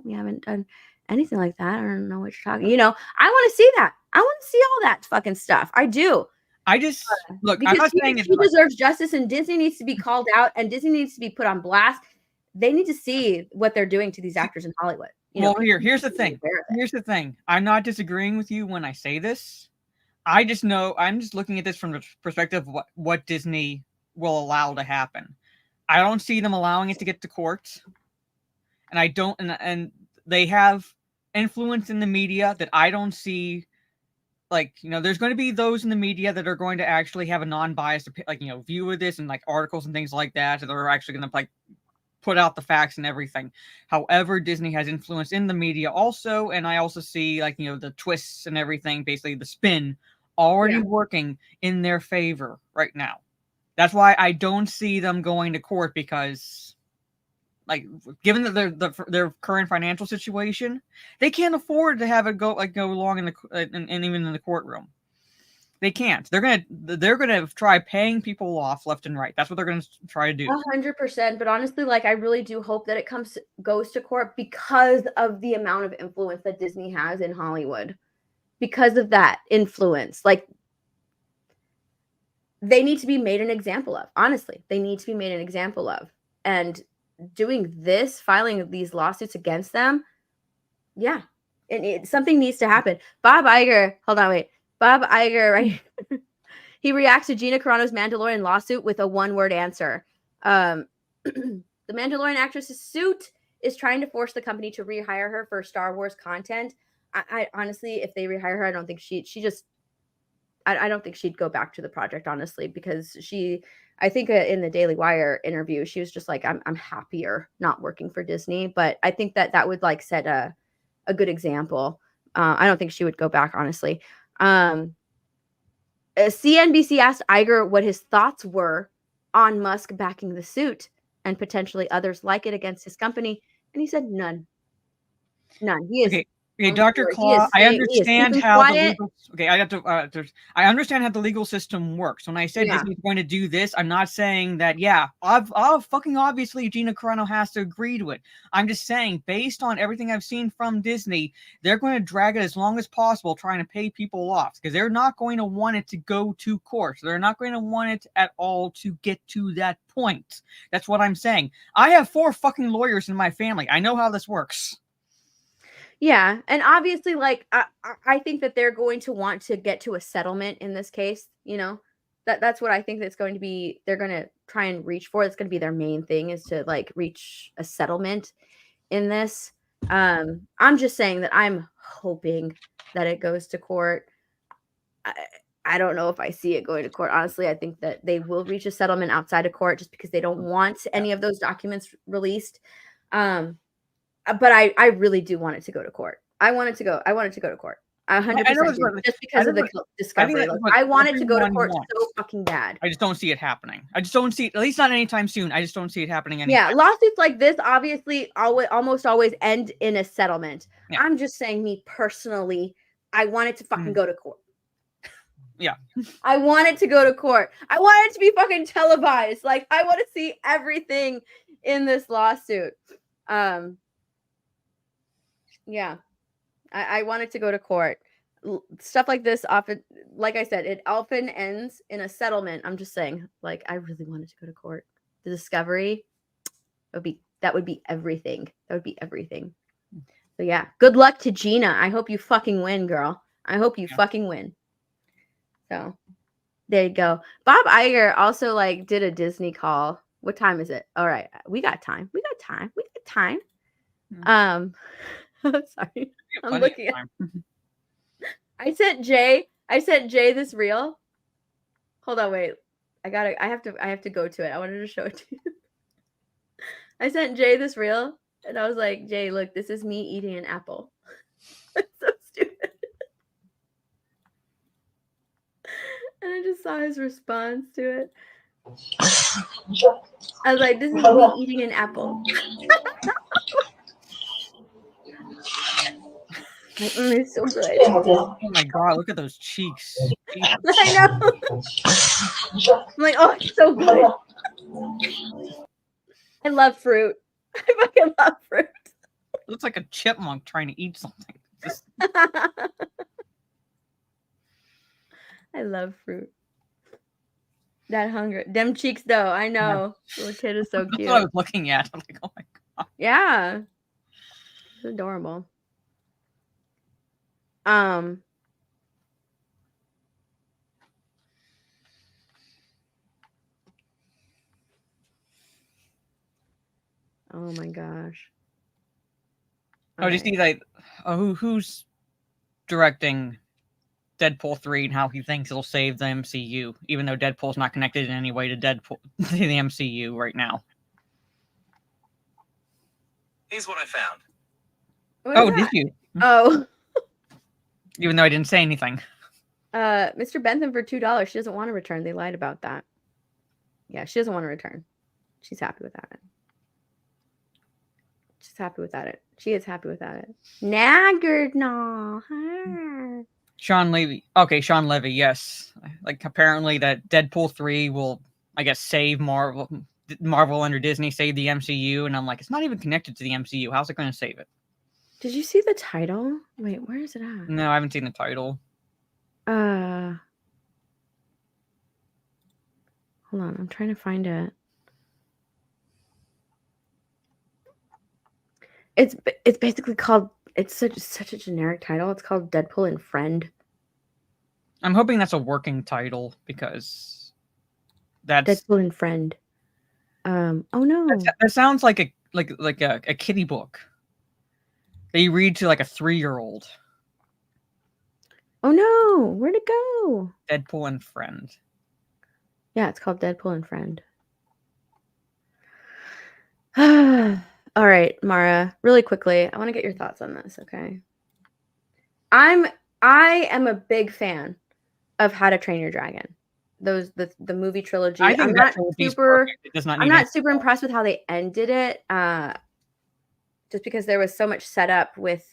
we haven't done anything like that. I don't know what you're talking. I want to see that. I want to see all that fucking stuff. I do. I just look, because I'm not saying she deserves justice, and Disney needs to be called out, and Disney needs to be put on blast. They need to see what they're doing to these actors in Hollywood. Here's the thing. Here's the thing. I'm not disagreeing with you when I say this. I just know I'm just looking at this from the perspective of what Disney will allow to happen. I don't see them allowing it to get to court, and I don't. And they have influence in the media that I don't see. Like, there's going to be those in the media that are going to actually have a non-biased, view of this and like articles and things like that. So they're actually going to like put out the facts and everything. However, Disney has influence in the media also. And I also see like, the twists and everything, basically the spin already working in their favor right now. That's why I don't see them going to court, because like, given that their current financial situation, they can't afford to have it go along in and even in the courtroom. They can't. They're gonna try paying people off left and right. That's what they're gonna try to do. 100%. But honestly, like, I really do hope that it goes to court, because of the amount of influence that Disney has in Hollywood. Because of that influence, like, they need to be made an example of. Honestly, they need to be made an example of. And doing this, filing of these lawsuits against them, yeah, And something needs to happen. Bob Iger, hold on, wait. Bob Iger, right? He reacts to Gina Carano's Mandalorian lawsuit with a one-word answer. The Mandalorian actress's suit is trying to force the company to rehire her for Star Wars content. I honestly, if they rehire her, I don't think I don't think she'd go back to the project, honestly, because I think in the Daily Wire interview, she was just like, I'm happier not working for Disney. But I think that would like set a good example. I don't think she would go back, honestly. CNBC asked Iger what his thoughts were on Musk backing the suit and potentially others like it against his company. And he said none. None. He is okay. Okay, Dr. Claw, I understand how the legal. Okay, I have to. I understand how the legal system works. When I said Disney's going to do this, I'm not saying that. Yeah, fucking obviously Gina Carano has to agree to it. I'm just saying, based on everything I've seen from Disney, they're going to drag it as long as possible, trying to pay people off because they're not going to want it to go to court. They're not going to want it at all to get to that point. That's what I'm saying. I have 4 fucking lawyers in my family. I know how this works. Yeah, and obviously, like I think that they're going to want to get to a settlement in this case. You know, that's what I think that's going to be. They're going to try and reach for. It's going to be their main thing is to like reach a settlement in this. I'm just saying that I'm hoping that it goes to court. I don't know if I see it going to court. Honestly, I think that they will reach a settlement outside of court just because they don't want any of those documents released. But I really do want it to go to court. I want it to go to court. 100% just because of the discovery. I want it to go to court so fucking bad. I just don't see it happening. I just don't see it, at least not anytime soon. I just don't see it happening anytime. Yeah, lawsuits like this obviously almost always end in a settlement. Yeah. I'm just saying, me personally, I want it to fucking go to court. Yeah. I want it to go to court. I want it to be fucking televised. Like, I want to see everything in this lawsuit. Yeah, I want it to go to court. Stuff like this often, like I said, it often ends in a settlement. I'm just saying, like, I really want it to go to court. The discovery that would be everything. That would be everything. So yeah, good luck to Gina. I hope you fucking win, girl. I hope you fucking win. So there you go. Bob Iger also like did a Disney call. What time is it? All right, we got time. We got time. We got time. Sorry, I'm looking at. I sent Jay this reel. Hold on, wait. I have to go to it. I wanted to show it to you. I sent Jay this reel, and I was like, Jay, look, this is me eating an apple. It's so stupid. And I just saw his response to it. I was like, this is me eating an apple. Like, it's so good. Oh my god, look at those cheeks. I know. I'm like, oh, it's so good. I love fruit. I fucking love fruit. It looks like a chipmunk trying to eat something. I love fruit. That hunger. Them cheeks, though. I know. Little kid is so cute. That's what I was looking at. I'm like, oh my god. Yeah. It's adorable. Oh my gosh. Oh, just see like who's directing Deadpool 3 and how he thinks it'll save the MCU, even though Deadpool's not connected in any way to the MCU right now. Here's what I found. Oh, did you? Oh. Even though I didn't say anything. Mr. Bentham for $2. She doesn't want to return. They lied about that. Yeah, she doesn't want to return. She's happy with that. She's happy without it. She is happy without it. Naggard, no. Sean Levy. Okay, Sean Levy, yes. Like, apparently that Deadpool 3 will, I guess, save Marvel under Disney, save the MCU. And I'm like, it's not even connected to the MCU. How's it going to save it? Did you see the title? Wait, where is it at? No, I haven't seen the title. Hold on, I'm trying to find it. It's basically called It's such a generic title. It's called Deadpool and Friend. I'm hoping that's a working title because that's Deadpool and Friend. Oh no. That sounds like a kiddie book that you read to like a 3-year-old. Oh no, where'd it go? Deadpool and Friend. Yeah, it's called Deadpool and Friend. All right, Mara, really quickly, I want to get your thoughts on this, okay? I am a big fan of How to Train Your Dragon. The movie trilogy. I think I'm not super impressed with how they ended it. Just because there was so much set up with,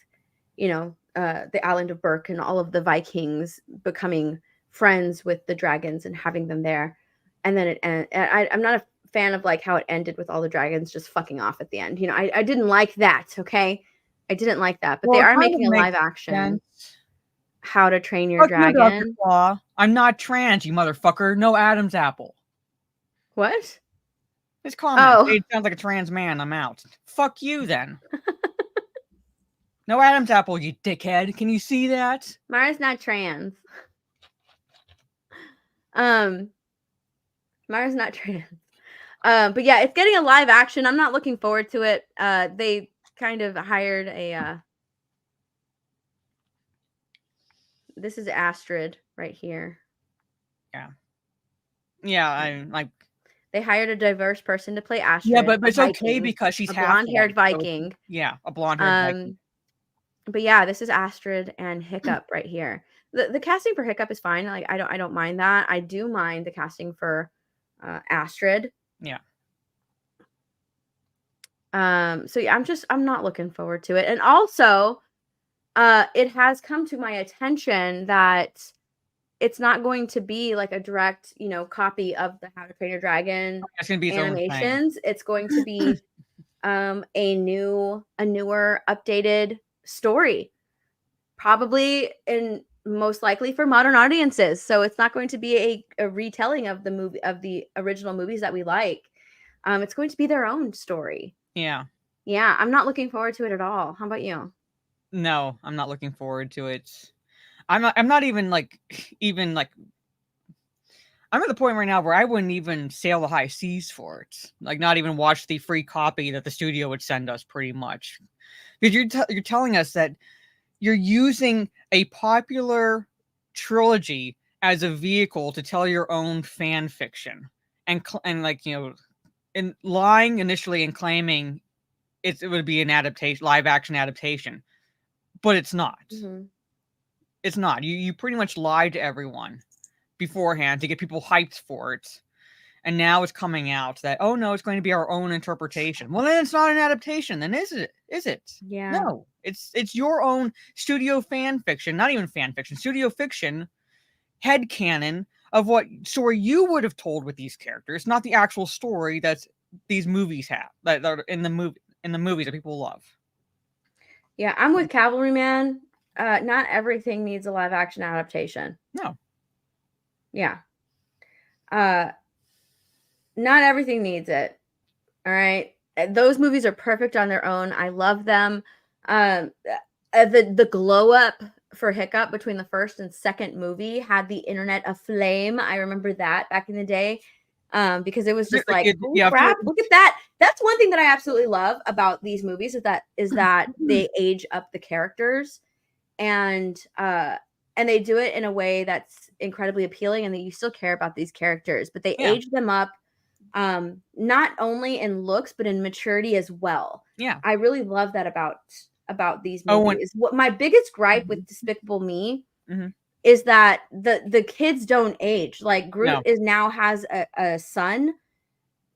the island of Berk and all of the Vikings becoming friends with the dragons and having them there. And then I'm not a fan of like how it ended with all the dragons just fucking off at the end. I didn't like that. Okay. I didn't like that, but they are making a live action How to Train Your Dragon. I'm not trans, you motherfucker. No Adam's apple. What? His comment. It sounds like a trans man. I'm out. Fuck you then. No Adam's apple, you dickhead. Can you see that? Mara's not trans. Mara's not trans. But yeah, it's getting a live action. I'm not looking forward to it. They kind of hired a this is Astrid right here. Yeah, I'm like they hired a diverse person to play Astrid. Yeah, but it's okay because she's a blonde-haired Viking. So yeah, a blonde-haired Viking. But yeah, this is Astrid and Hiccup right here. The casting for Hiccup is fine. Like I don't mind that. I do mind the casting for Astrid. Yeah. So yeah, I'm not looking forward to it. And also, it has come to my attention that it's not going to be like a direct, copy of the How to Train Your Dragon animations. It's going to be a newer, updated story, probably and most likely for modern audiences. So it's not going to be a retelling of the original movies that we like. It's going to be their own story. Yeah. I'm not looking forward to it at all. How about you? No, I'm not looking forward to it. I'm not even I'm at the point right now where I wouldn't even sail the high seas for it. Like, not even watch the free copy that the studio would send us, pretty much. Because you're telling us that you're using a popular trilogy as a vehicle to tell your own fan fiction, and lying initially and claiming it would be an adaptation, live action adaptation, but it's not. Mm-hmm. It's not. You pretty much lied to everyone beforehand to get people hyped for it. And now it's coming out that, oh no, it's going to be our own interpretation. Well, then it's not an adaptation, then is it? Is it? Yeah. No. It's your own studio fan fiction, not even fan fiction, studio fiction, headcanon of what story you would have told with these characters, not the actual story that these movies have, that are in the movies that people love. Yeah, I'm with Cavalryman. Not everything needs a live action adaptation. No. Yeah. Not everything needs it. All right. Those movies are perfect on their own. I love them. The glow up for Hiccup between the first and second movie had the internet aflame. I remember that back in the day. Because it was just like, oh, crap, look at that. That's one thing that I absolutely love about these movies is that they age up the characters and they do it in a way that's incredibly appealing and that you still care about these characters, but they age them up not only in looks but in maturity as well. Yeah. I really love that about these movies. What my biggest gripe with Despicable Me is that the kids don't age. Like Groot now has a son,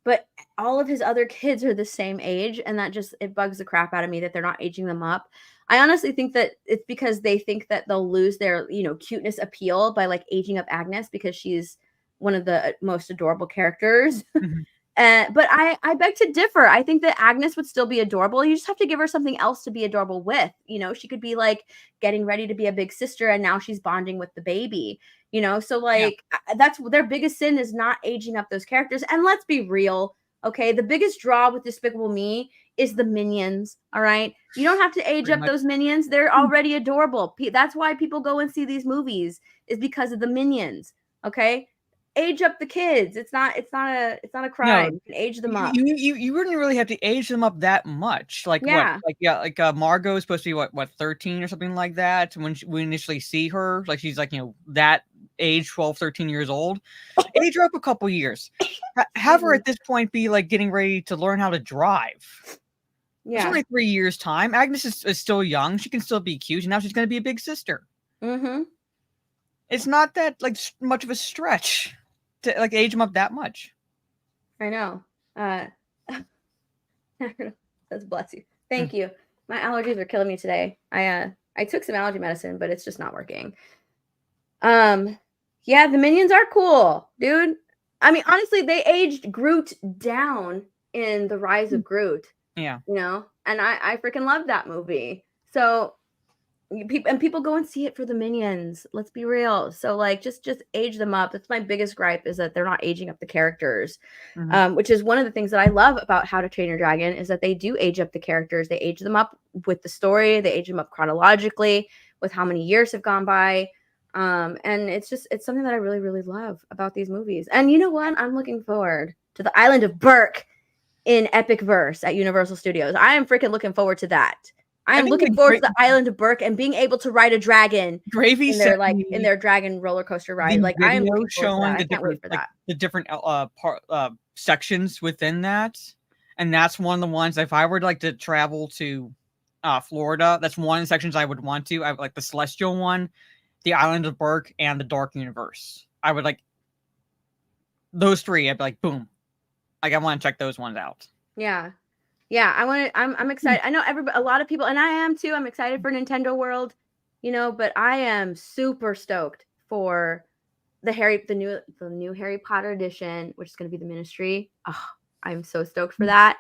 but all of his other kids are the same age, and that it bugs the crap out of me that they're not aging them up. I honestly think that it's because they think that they'll lose their, cuteness appeal by like aging up Agnes because she's one of the most adorable characters. But I beg to differ. I think that Agnes would still be adorable. You just have to give her something else to be adorable with. She could be like getting ready to be a big sister and now she's bonding with the baby, so like that's their biggest sin is not aging up those characters. And let's be real. Okay. The biggest draw with Despicable Me is the minions. All right. You don't have to age up those minions. They're already adorable. That's why people go and see these movies, is because of the minions. Okay. Age up the kids. It's not a crime. You can age them up. You wouldn't really have to age them up that much. Like Margot is supposed to be what 13 or something like that when we initially see her. Like she's like, that age, 12, 13 years old. Age her up a couple years. Have her at this point be like getting ready to learn how to drive. Yeah. It's only 3 years time. Agnes is still young. She can still be cute, and now she's going to be a big sister. Mm-hmm. It's not that like much of a stretch to like age them up that much. I know. That's bless you. Thank you. My allergies are killing me today. I took some allergy medicine, but it's just not working. Yeah, the minions are cool, dude. I mean, honestly, they aged Groot down in The Rise of Groot. Yeah. And I freaking love that movie. So people go and see it for the minions. Let's be real. So like just age them up. That's my biggest gripe, is that they're not aging up the characters. Which is one of the things that I love about How to Train Your Dragon, is that they do age up the characters. They age them up with the story. They age them up chronologically with how many years have gone by. And it's something that I really, really love about these movies. And you know what? I'm looking forward to the Island of Berk in Epic Verse at Universal Studios. I am freaking looking forward to that. I am looking forward to the Island of Berk and being able to ride a dragon in their dragon roller coaster ride. Like I am looking forward to that. I can't wait for that. The different sections within that, and that's one of the ones. If I were to travel to Florida, that's one of the sections I would want to. I would like the Celestial one, the Island of Berk, and the Dark Universe. I would like those three. I'd be like, boom. Like I want to check those ones out. Yeah. Yeah, I'm excited. I know a lot of people, and I am too. I'm excited for Nintendo World, but I am super stoked for the new Harry Potter edition, which is going to be the Ministry. Oh, I'm so stoked for that.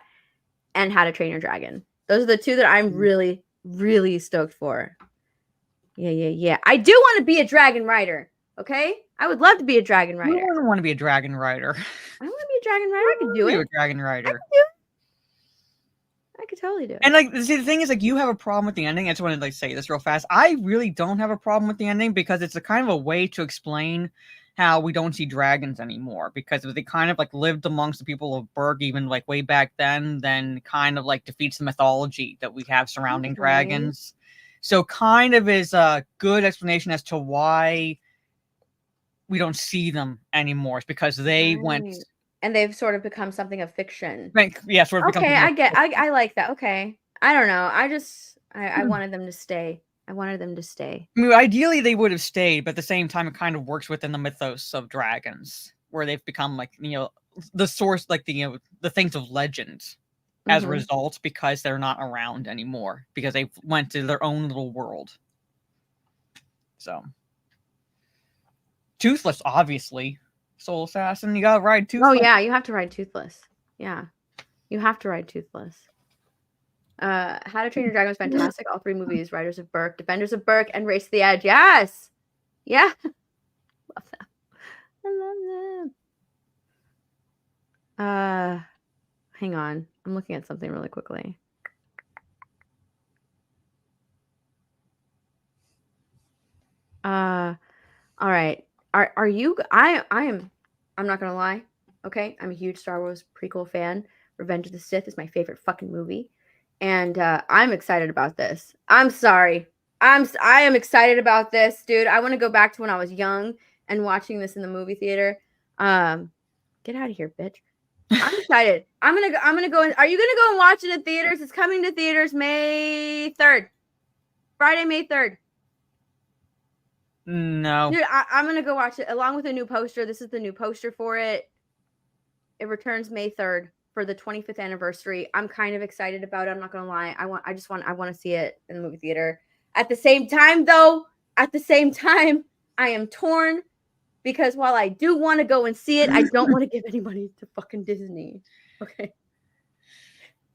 And How to Train Your Dragon. Those are the two that I'm really, really stoked for. Yeah. I do want to be a dragon rider. Okay, I would love to be a dragon rider. I don't want to be a dragon rider. I want to be a dragon rider. I can do it. Be a dragon rider. I could totally do it. And see, the thing is, you have a problem with the ending. I just wanted to say this real fast. I really don't have a problem with the ending, because it's a kind of a way to explain how we don't see dragons anymore, because they kind of lived amongst the people of Berg even way back then kind of defeats the mythology that we have surrounding dragons. So kind of is a good explanation as to why we don't see them anymore. It's because they went. And they've sort of become something of fiction. Right. Yeah, sort of. Okay, I like that. Okay. I don't know. I wanted them to stay. I mean, ideally they would have stayed, but at the same time, it kind of works within the mythos of dragons, where they've become the source, the things of legend as a result, because they're not around anymore, because they went to their own little world. So, Toothless, obviously. Soul Assassin, you gotta ride Toothless. Oh yeah, you have to ride Toothless. Yeah, you have to ride Toothless. How to Train Your Dragon was fantastic. All three movies: Riders of Berk, Defenders of Berk, and Race to the Edge. Yes, yeah, love them. I love them. Hang on, I'm looking at something really quickly. All right. Are you? I'm not gonna lie. Okay, I'm a huge Star Wars prequel fan. Revenge of the Sith is my favorite fucking movie, and I'm excited about this. I'm sorry. I am excited about this, dude. I want to go back to when I was young and watching this in the movie theater. Get out of here, bitch. I'm excited. I'm gonna go. Are you gonna go and watch it in theaters? It's coming to theaters May 3rd, Friday, May 3rd. No. Dude, I'm going to go watch it along with a new poster. This is the new poster for it. It returns May 3rd for the 25th anniversary. I'm kind of excited about it. I'm not going to lie. I want to see it in the movie theater. At the same time, I am torn, because while I do want to go and see it, I don't want to give any money to fucking Disney. Okay.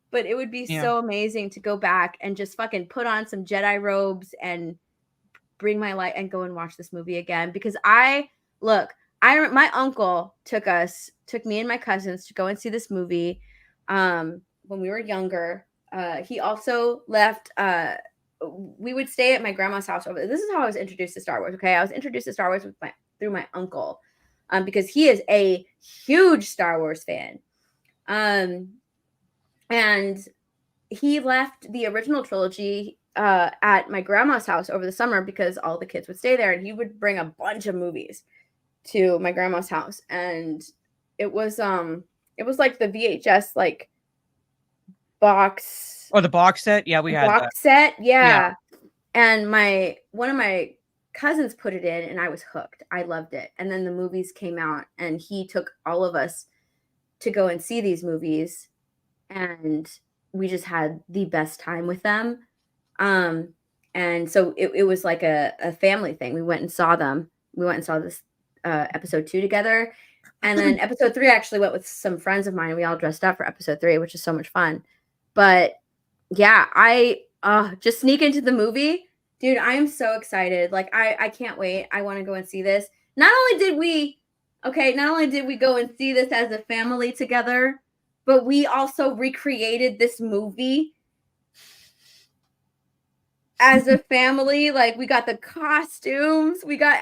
But it would be so amazing to go back and just fucking put on some Jedi robes and bring my light and go and watch this movie again, because my uncle took me and my cousins to go and see this movie when we were younger, He also left. We would stay at my grandma's house over. This is how I was introduced to Star Wars. Okay, I was introduced to Star Wars through my uncle, because he is a huge Star Wars fan. And he left the original trilogy at my grandma's house over the summer because all the kids would stay there, and he would bring a bunch of movies to my grandma's house. And it was like the VHS like box. Oh, the box set? Yeah, we had box set. Yeah. And one of my cousins put it in, and I was hooked. I loved it. And then the movies came out, and he took all of us to go and see these movies, and we just had the best time with them. And so it was like a family thing. We went and saw them. We went and saw this episode 2 together. And then episode 3 actually went with some friends of mine, and we all dressed up for episode 3, which is so much fun. But yeah, I just sneak into the movie. Dude, I am so excited. Like, I can't wait. I want to go and see this. Not only did we go and see this as a family together, but we also recreated this movie as a family. Like, we got the costumes, we got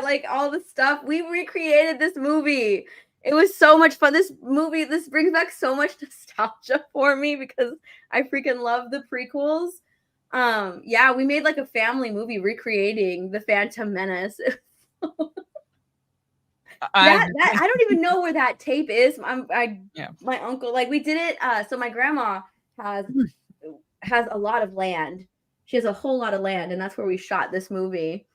like all the stuff. We recreated this movie. It was so much fun. This brings back so much nostalgia for me because I freaking love the prequels. Yeah, we made like a family movie recreating the Phantom Menace. I don't even know where that tape is. My uncle, like, we did it. So my grandma has a lot of land. She has a whole lot of land, and that's where we shot this movie.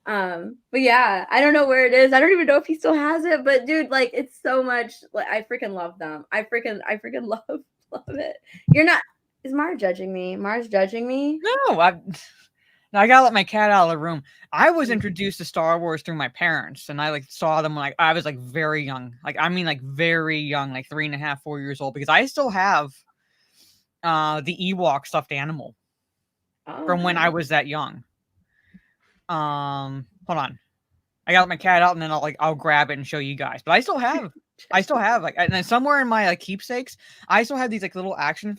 But yeah, I don't know where it is. I don't even know if he still has it. But dude, like, it's so much. Like, I freaking love them. I freaking love it. You're not. Is Mara judging me? Mara's judging me? No, I gotta let my cat out of the room. I was introduced to Star Wars through my parents, and I like saw them when I was like very young. Like, I mean, like very young, like 3.5, 4 years old, because I still have the Ewok stuffed animal from when I was that young. Hold on. I gotta let my cat out, and then I'll grab it and show you guys. But I still have like, and then somewhere in my like keepsakes, I still have these like little action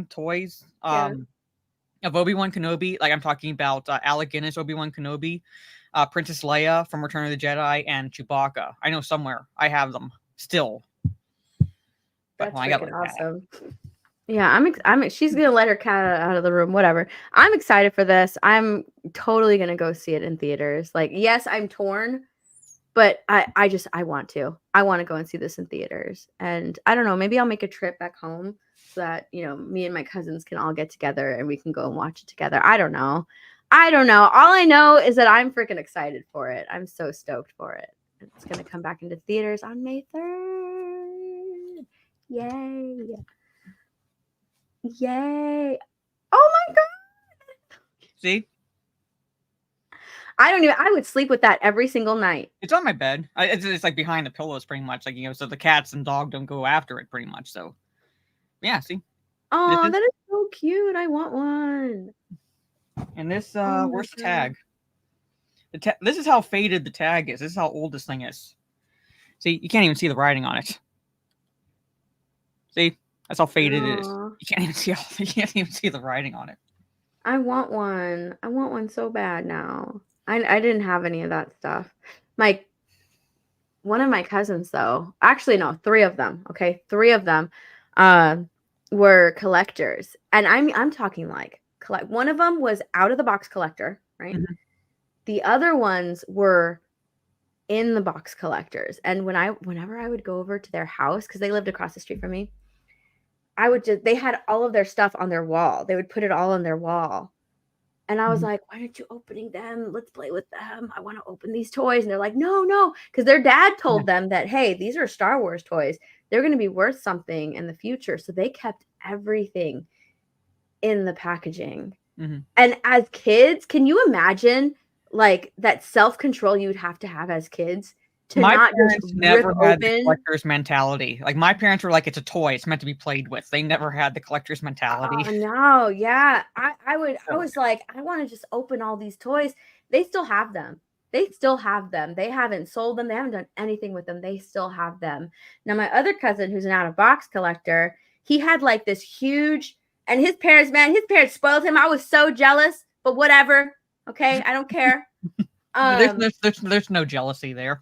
toys of Obi-Wan Kenobi. Like, I'm talking about Alec Guinness Obi-Wan Kenobi, Princess Leia from Return of the Jedi, and Chewbacca. I know somewhere I have them still. But that's freaking awesome. Yeah, she's gonna let her cat out of the room. Whatever. I'm excited for this. I'm totally gonna go see it in theaters. Like, yes, I'm torn, but I want to. I want to go and see this in theaters. And I don't know, maybe I'll make a trip back home so that, me and my cousins can all get together and we can go and watch it together. I don't know. All I know is that I'm freaking excited for it. I'm so stoked for it. It's gonna come back into theaters on May 3rd. Yay. Yay. Oh my god. See? I would sleep with that every single night. It's on my bed. It's like behind the pillows pretty much, like, so the cats and dog don't go after it pretty much. So yeah, see? Oh, that is so cute. I want one. And this where's the tag? This is how faded the tag is. This is how old this thing is. See, you can't even see the writing on it. See? That's how faded it is. You can't even see the writing on it. I want one. I want one so bad now. I didn't have any of that stuff. One of my cousins, though, actually no, 3 of them. Okay, 3 of them were collectors, and I'm talking like one of them was out of the box collector, right? Mm-hmm. The other ones were in the box collectors, and whenever I would go over to their house, because they lived across the street from me, they had all of their stuff on their wall. They would put it all on their wall. And I was like, why aren't you opening them? Let's play with them. I want to open these toys. And they're like, no. Because their dad told them that, hey, these are Star Wars toys. They're going to be worth something in the future. So they kept everything in the packaging. Mm-hmm. And as kids, can you imagine like that self-control you would have to have as kids? My parents never had the collector's mentality. Like, my parents were like, it's a toy. It's meant to be played with. They never had the collector's mentality. Oh, no. Yeah. I was like, I want to just open all these toys. They still have them. They haven't sold them. They haven't done anything with them. They still have them. Now, my other cousin, who's an out-of-box collector, he had like this huge And his parents spoiled him. I was so jealous, but whatever. Okay, I don't care. There's no jealousy there.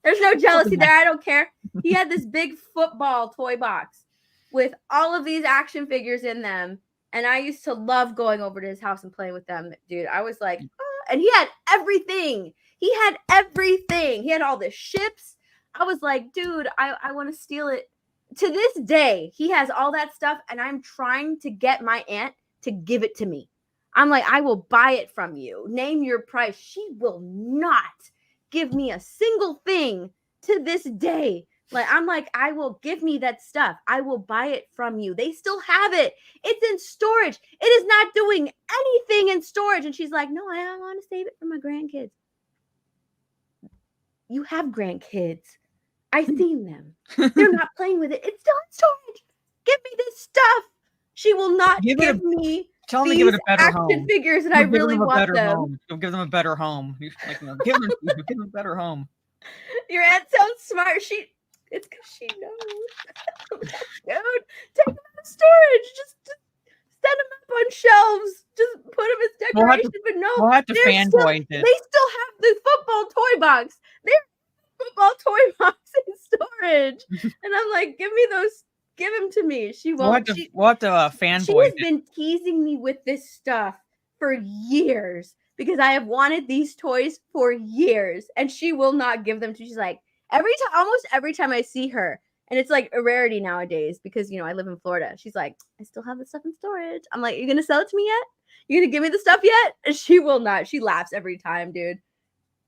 There's no jealousy there. I don't care. He had this big football toy box with all of these action figures in them. And I used to love going over to his house and playing with them, dude. I was like, oh. And he had everything. He had everything. He had all the ships. I was like, dude, I want to steal it. To this day, he has all that stuff. And I'm trying to get my aunt to give it to me. I'm like, I will buy it from you. Name your price. She will not give me a single thing to this day. Like, I'm like, I will give me that stuff. I will buy it from you. They still have it. It's in storage. It is not doing anything in storage. And she's like, no, I want to save it for my grandkids. You have grandkids. I've seen them. They're not playing with it. It's still in storage. Give me this stuff. She will not give me Tell them to give it a better home. Figures, and I really want them. Home. You'll give them a better home. Like, give them a better home. Your aunt sounds smart. It's because she knows. Dude, take them out of storage. Just set them up on shelves. Just put them as decoration. But no, we'll have to fanboy it. They still have the football toy box. There's football toy box in storage. And I'm like, give me those. Give them to me. She won't. We'll have to fanboy. She has been teasing me with this stuff for years because I have wanted these toys for years, and she will not give them to. She's like, almost every time I see her, and it's like a rarity nowadays because I live in Florida. She's like, I still have the stuff in storage. I'm like, you gonna sell it to me yet? You gonna give me the stuff yet? And she will not. She laughs every time, dude.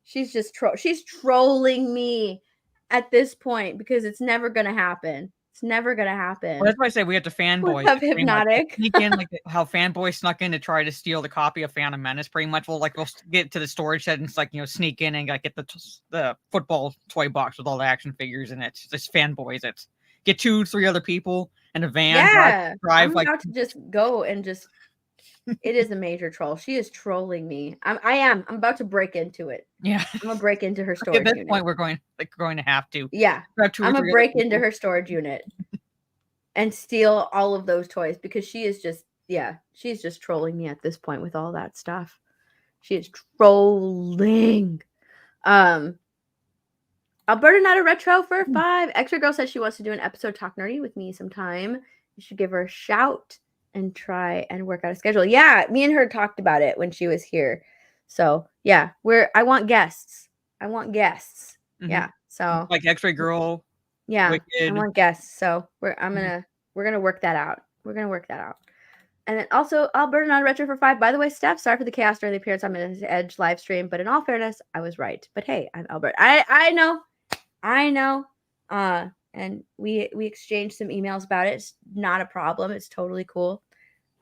She's just she's trolling me at this point because it's never gonna happen. It's never gonna happen. Well, that's why I say we have to fanboy. Have Hypnotic. Sneak in like how Fanboy snuck in to try to steal the copy of Phantom Menace. Pretty much, we'll get to the storage shed and sneak in and get the football toy box with all the action figures in it. Just fanboys it. Get 2-3 other people in a van. Yeah, drive I'm about to just go and just. It is a major troll. She is trolling me. I'm about to break into it. Yeah, I'm gonna break into her storage unit. At this point, we're going to have to. Yeah, I'm gonna break into her storage unit and steal all of those toys because she is just she's just trolling me at this point with all that stuff. She is trolling. Alberta Not a Retro for 5. Extra Girl says she wants to do an episode Talk Nerdy with me sometime. You should give her a shout and try and work out a schedule. Yeah, me and her talked about it when she was here. So yeah, I want guests. Mm-hmm. Yeah. So like X-Ray Girl. Yeah, Wicked. I want guests. So we're gonna work that out. And then also Alberta Not a Retro for 5. By the way, Steph, sorry for the chaos during the appearance on his Edge live stream, but in all fairness, I was right. But hey, I'm Albert. I know. And we exchanged some emails about it. It's not a problem. It's totally cool.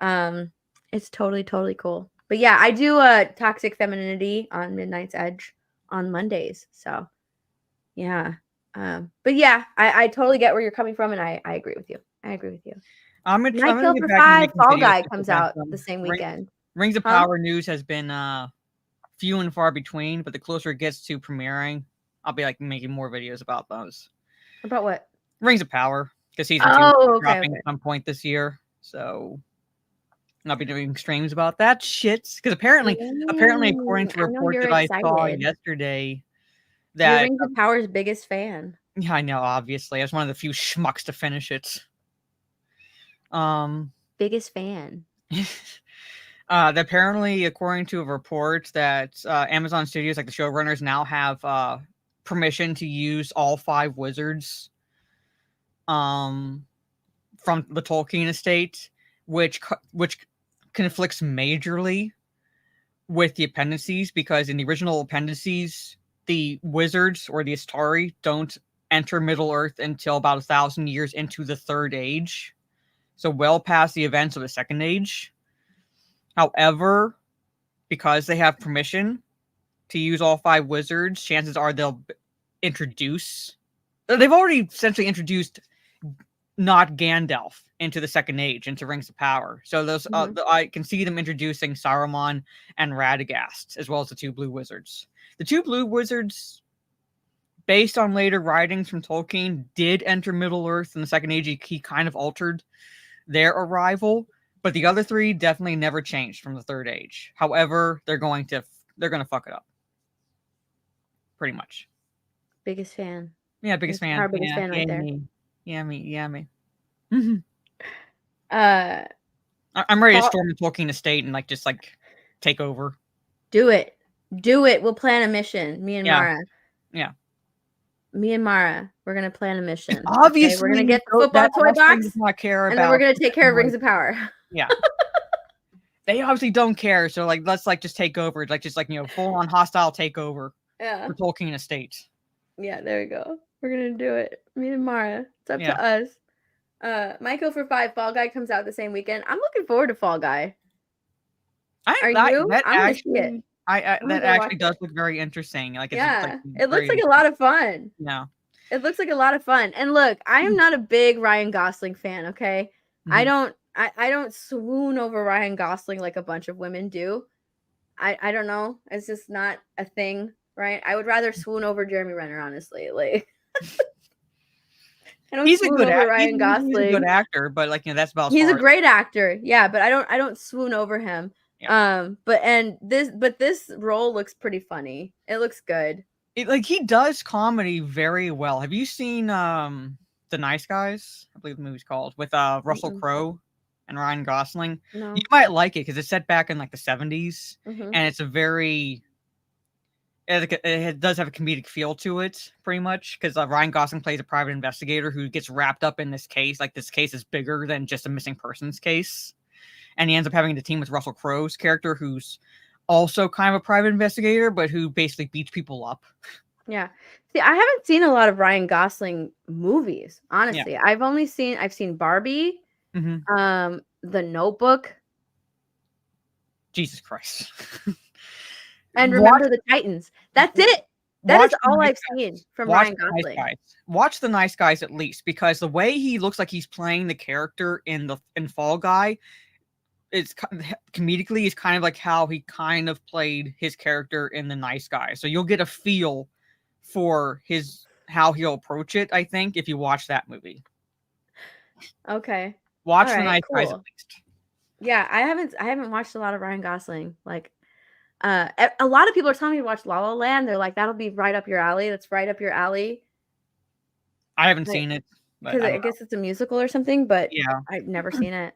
It's totally cool. But yeah, I do Toxic Femininity on Midnight's Edge on Mondays. So yeah. But yeah, I totally get where you're coming from, and I agree with you. I'm gonna get for 5. Fall Guy comes out the same weekend. Rings of Power news has been few and far between, but the closer it gets to premiering, I'll be making more videos about those. About what? Rings of Power, because season 2 is dropping at some point this year. So I'll be doing streams about that shit. Because apparently, according to a report that I saw yesterday, that Rings of Power's biggest fan. Yeah, I know. Obviously, I was one of the few schmucks to finish it. Biggest fan. Apparently, according to a report, that Amazon Studios, the showrunners, now have permission to use all 5 wizards from the Tolkien estate, which conflicts majorly with the appendices, because in the original appendices, the wizards or the Astari don't enter Middle-earth until about 1,000 years into the Third Age, so well past the events of the Second Age. However, because they have permission to use all 5 wizards, chances are they'll introduce... They've already essentially introduced not Gandalf into the Second Age, into Rings of Power. So those I can see them introducing Saruman and Radagast, as well as the 2 blue wizards. The 2 blue wizards, based on later writings from Tolkien, did enter Middle-earth in the Second Age. He kind of altered their arrival. But the other three definitely never changed from the Third Age. However, they're going to fuck it up. Pretty much. Biggest fan. Yeah, biggest fan. Our biggest fan right there. Me. Yeah, me. I'm ready to storm the Tolkien estate and just take over. Do it. We'll plan a mission. Me and Mara. Yeah. Me and Mara, we're gonna plan a mission. Obviously, we're gonna get the football toy box. Not care and then we're gonna take care of Rings of Power. Yeah. They obviously don't care, so let's just take over. Full on hostile takeover. Yeah. For Tolkien estate. Yeah, there we go. We're gonna do it. Me and Mara. It's up to us. Michael for 5. Fall Guy comes out the same weekend. I'm looking forward to Fall Guy. Are you? That actually does look very interesting. It looks like a lot of fun. Yeah. It looks like a lot of fun. And look, I am not a big Ryan Gosling fan, okay? Mm-hmm. I don't swoon over Ryan Gosling like a bunch of women do. I don't know. It's just not a thing, right? I would rather swoon over Jeremy Renner, honestly. He's a good Ryan Gosling. He's a good actor, but that's about. He's a great actor, yeah. But I don't swoon over him. Yeah. But this role looks pretty funny. It looks good. He does comedy very well. Have you seen The Nice Guys? I believe the movie's called with Russell Crowe and Ryan Gosling. No. You might like it because it's set back in the 70s, and it's a very. It does have a comedic feel to it, pretty much, because Ryan Gosling plays a private investigator who gets wrapped up in this case. This case is bigger than just a missing persons case. And he ends up having to team with Russell Crowe's character, who's also kind of a private investigator, but who basically beats people up. Yeah. See, I haven't seen a lot of Ryan Gosling movies, honestly. Yeah. I've seen Barbie, The Notebook. Jesus Christ. And Remember the Titans. That's it. That is all I've seen from Ryan Gosling. Watch The Nice Guys at least, because the way he looks like he's playing the character in Fall Guy, it's comedically is kind of like how he kind of played his character in The Nice Guy. So you'll get a feel for how he'll approach it, I think, if you watch that movie. Okay. Watch The Nice Guys at least. Yeah, I haven't watched a lot of Ryan Gosling. A lot of people are telling me to watch La La Land. They're like, that'll be right up your alley. That's right up your alley. I haven't seen it. Because I guess it's a musical or something, but yeah, I've never seen it.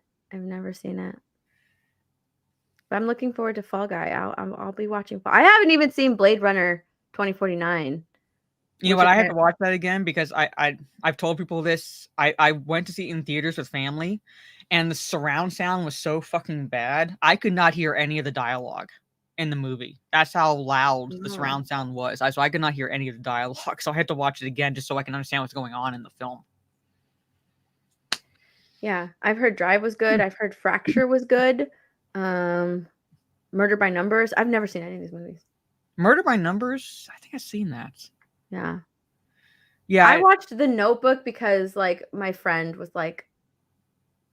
But I'm looking forward to Fall Guy. I'll be watching. I haven't even seen Blade Runner 2049. You know what? I have to watch that again because I've told people this. I went to see it in theaters with family, and the surround sound was so fucking bad. I could not hear any of the dialogue in the movie. That's how loud the surround sound was. So I could not hear any of the dialogue. So I had to watch it again just so I can understand what's going on in the film. Yeah, I've heard Drive was good. I've heard Fracture was good. Murder by Numbers. I've never seen any of these movies. Murder by Numbers? I think I've seen that. Yeah. Yeah. I watched The Notebook because my friend was like,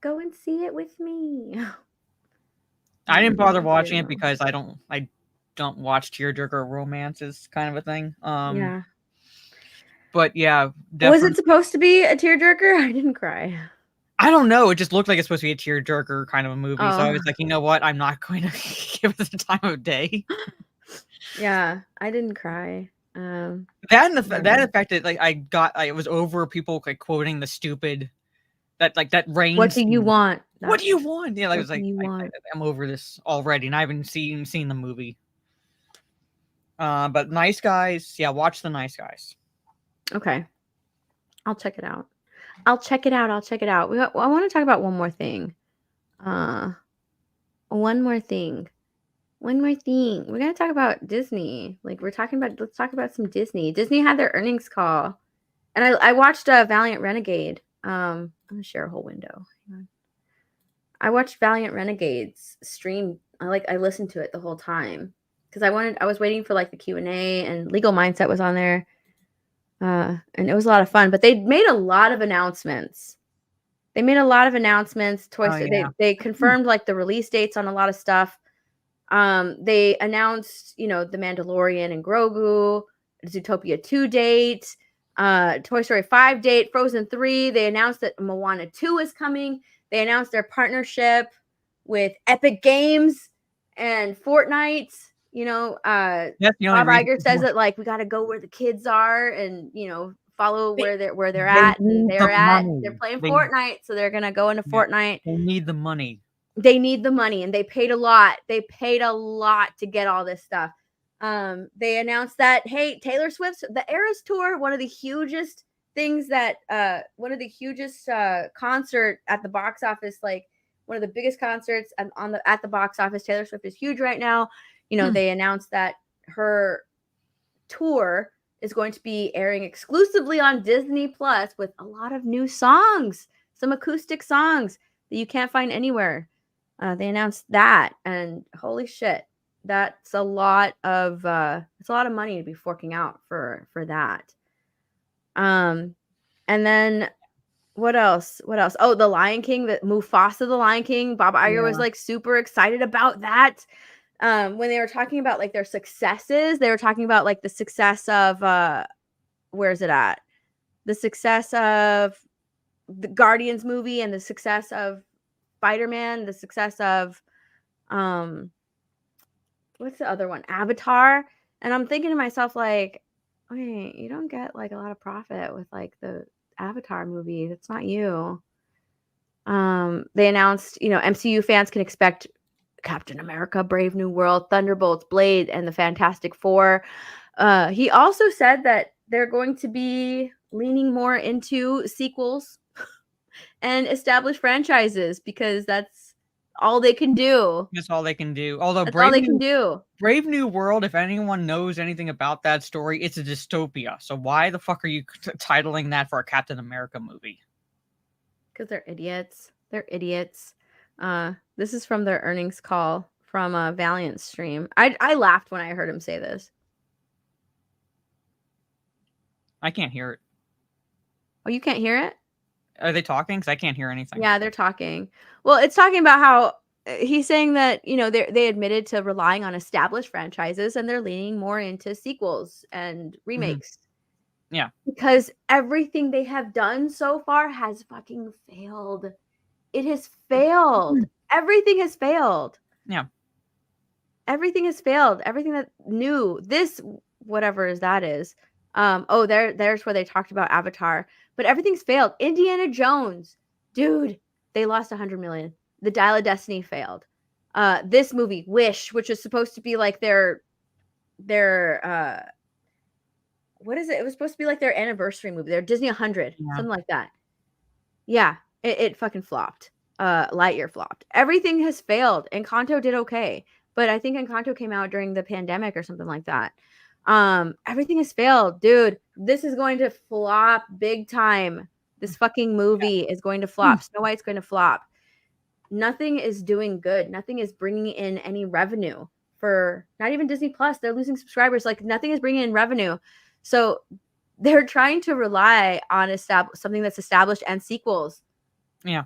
go and see it with me. I didn't bother watching it because I don't watch tearjerker romances kind of a thing. Yeah. But yeah, was it supposed to be a tearjerker? I didn't cry. I don't know. It just looked like it's supposed to be a tearjerker kind of a movie. So I was like, you know what? I'm not going to give it the time of day. Yeah, I didn't cry. That affected. I was over people quoting the stupid that rain. What do you want? What do you want? Yeah, I was like, I'm over this already, and I haven't seen the movie. But Nice Guys, yeah, watch The Nice Guys. Okay, I'll check it out. I want to talk about one more thing. One more thing. We're gonna talk about Disney. Let's talk about some Disney. Disney had their earnings call, and I watched Valiant Renegade. I'm gonna share a whole window. Hang on. I watched Valiant Renegade's stream. I listened to it the whole time because I was waiting for the Q&A, and Legal Mindset was on there. And it was a lot of fun, but they made a lot of announcements. They confirmed the release dates on a lot of stuff. They announced, The Mandalorian and Grogu, Zootopia 2 date, Toy Story 5 date, Frozen 3. They announced that Moana 2 is coming. They announced their partnership with Epic Games and Fortnite. You know, Bob Iger says that like we got to go where the kids are, and follow where they're at, and they're playing Fortnite, so they're gonna go into Fortnite. They need the money. They need the money, and they paid a lot. They paid a lot to get all this stuff. They announced that, hey, Taylor Swift's the Eras Tour, one of the hugest things that concert at the box office, like one of the biggest concerts at the box office. Taylor Swift is huge right now. They announced that her tour is going to be airing exclusively on Disney Plus with a lot of new songs, some acoustic songs that you can't find anywhere. They announced that, and holy shit, that's a lot of money to be forking out for that. And then what else? Oh, the Lion King, the Mufasa, the Lion King. Bob Iger was like super excited about that. When they were talking about like their successes, they were talking about like the success of where is it at? The success of the Guardians movie, and the success of Spider-Man, the success of what's the other one? Avatar. And I'm thinking to myself, like, wait, you don't get like a lot of profit with like the Avatar movie. That's not you. They announced, MCU fans can expect Captain America, Brave New World, Thunderbolts, Blade, and the Fantastic Four. He also said that they're going to be leaning more into sequels and established franchises, because that's all they can do. That's all they can do. Although Brave New World, if anyone knows anything about that story, it's a dystopia. So why the fuck are you titling that for a Captain America movie? Because they're idiots. They're idiots. This is from their earnings call from a Valiant stream. I laughed when I heard him say this. I can't hear it. Oh, you can't hear it? Are they talking? Because I can't hear anything. Yeah, they're talking. Well, it's talking about how he's saying that, they admitted to relying on established franchises, and they're leaning more into sequels and remakes. Mm-hmm. Yeah. Because everything they have done so far has fucking failed. It has failed. Everything has failed. Yeah. Everything has failed. Everything that new, this, whatever that is. There's where they talked about Avatar. But everything's failed. Indiana Jones. Dude, they lost $100 million. The Dial of Destiny failed. This movie, Wish, which is supposed to be like their what is it? It was supposed to be like their anniversary movie, their Disney 100, something like that. Yeah, it fucking flopped. Lightyear flopped. Everything has failed. Encanto did okay, but I think Encanto came out during the pandemic or something like that. Everything has failed, dude. This is going to flop big time. This fucking movie is going to flop. Snow White's going to flop. Nothing is doing good. Nothing is bringing in any revenue for not even Disney Plus. They're losing subscribers. Like, nothing is bringing in revenue. So they're trying to rely on something that's established and sequels. Yeah.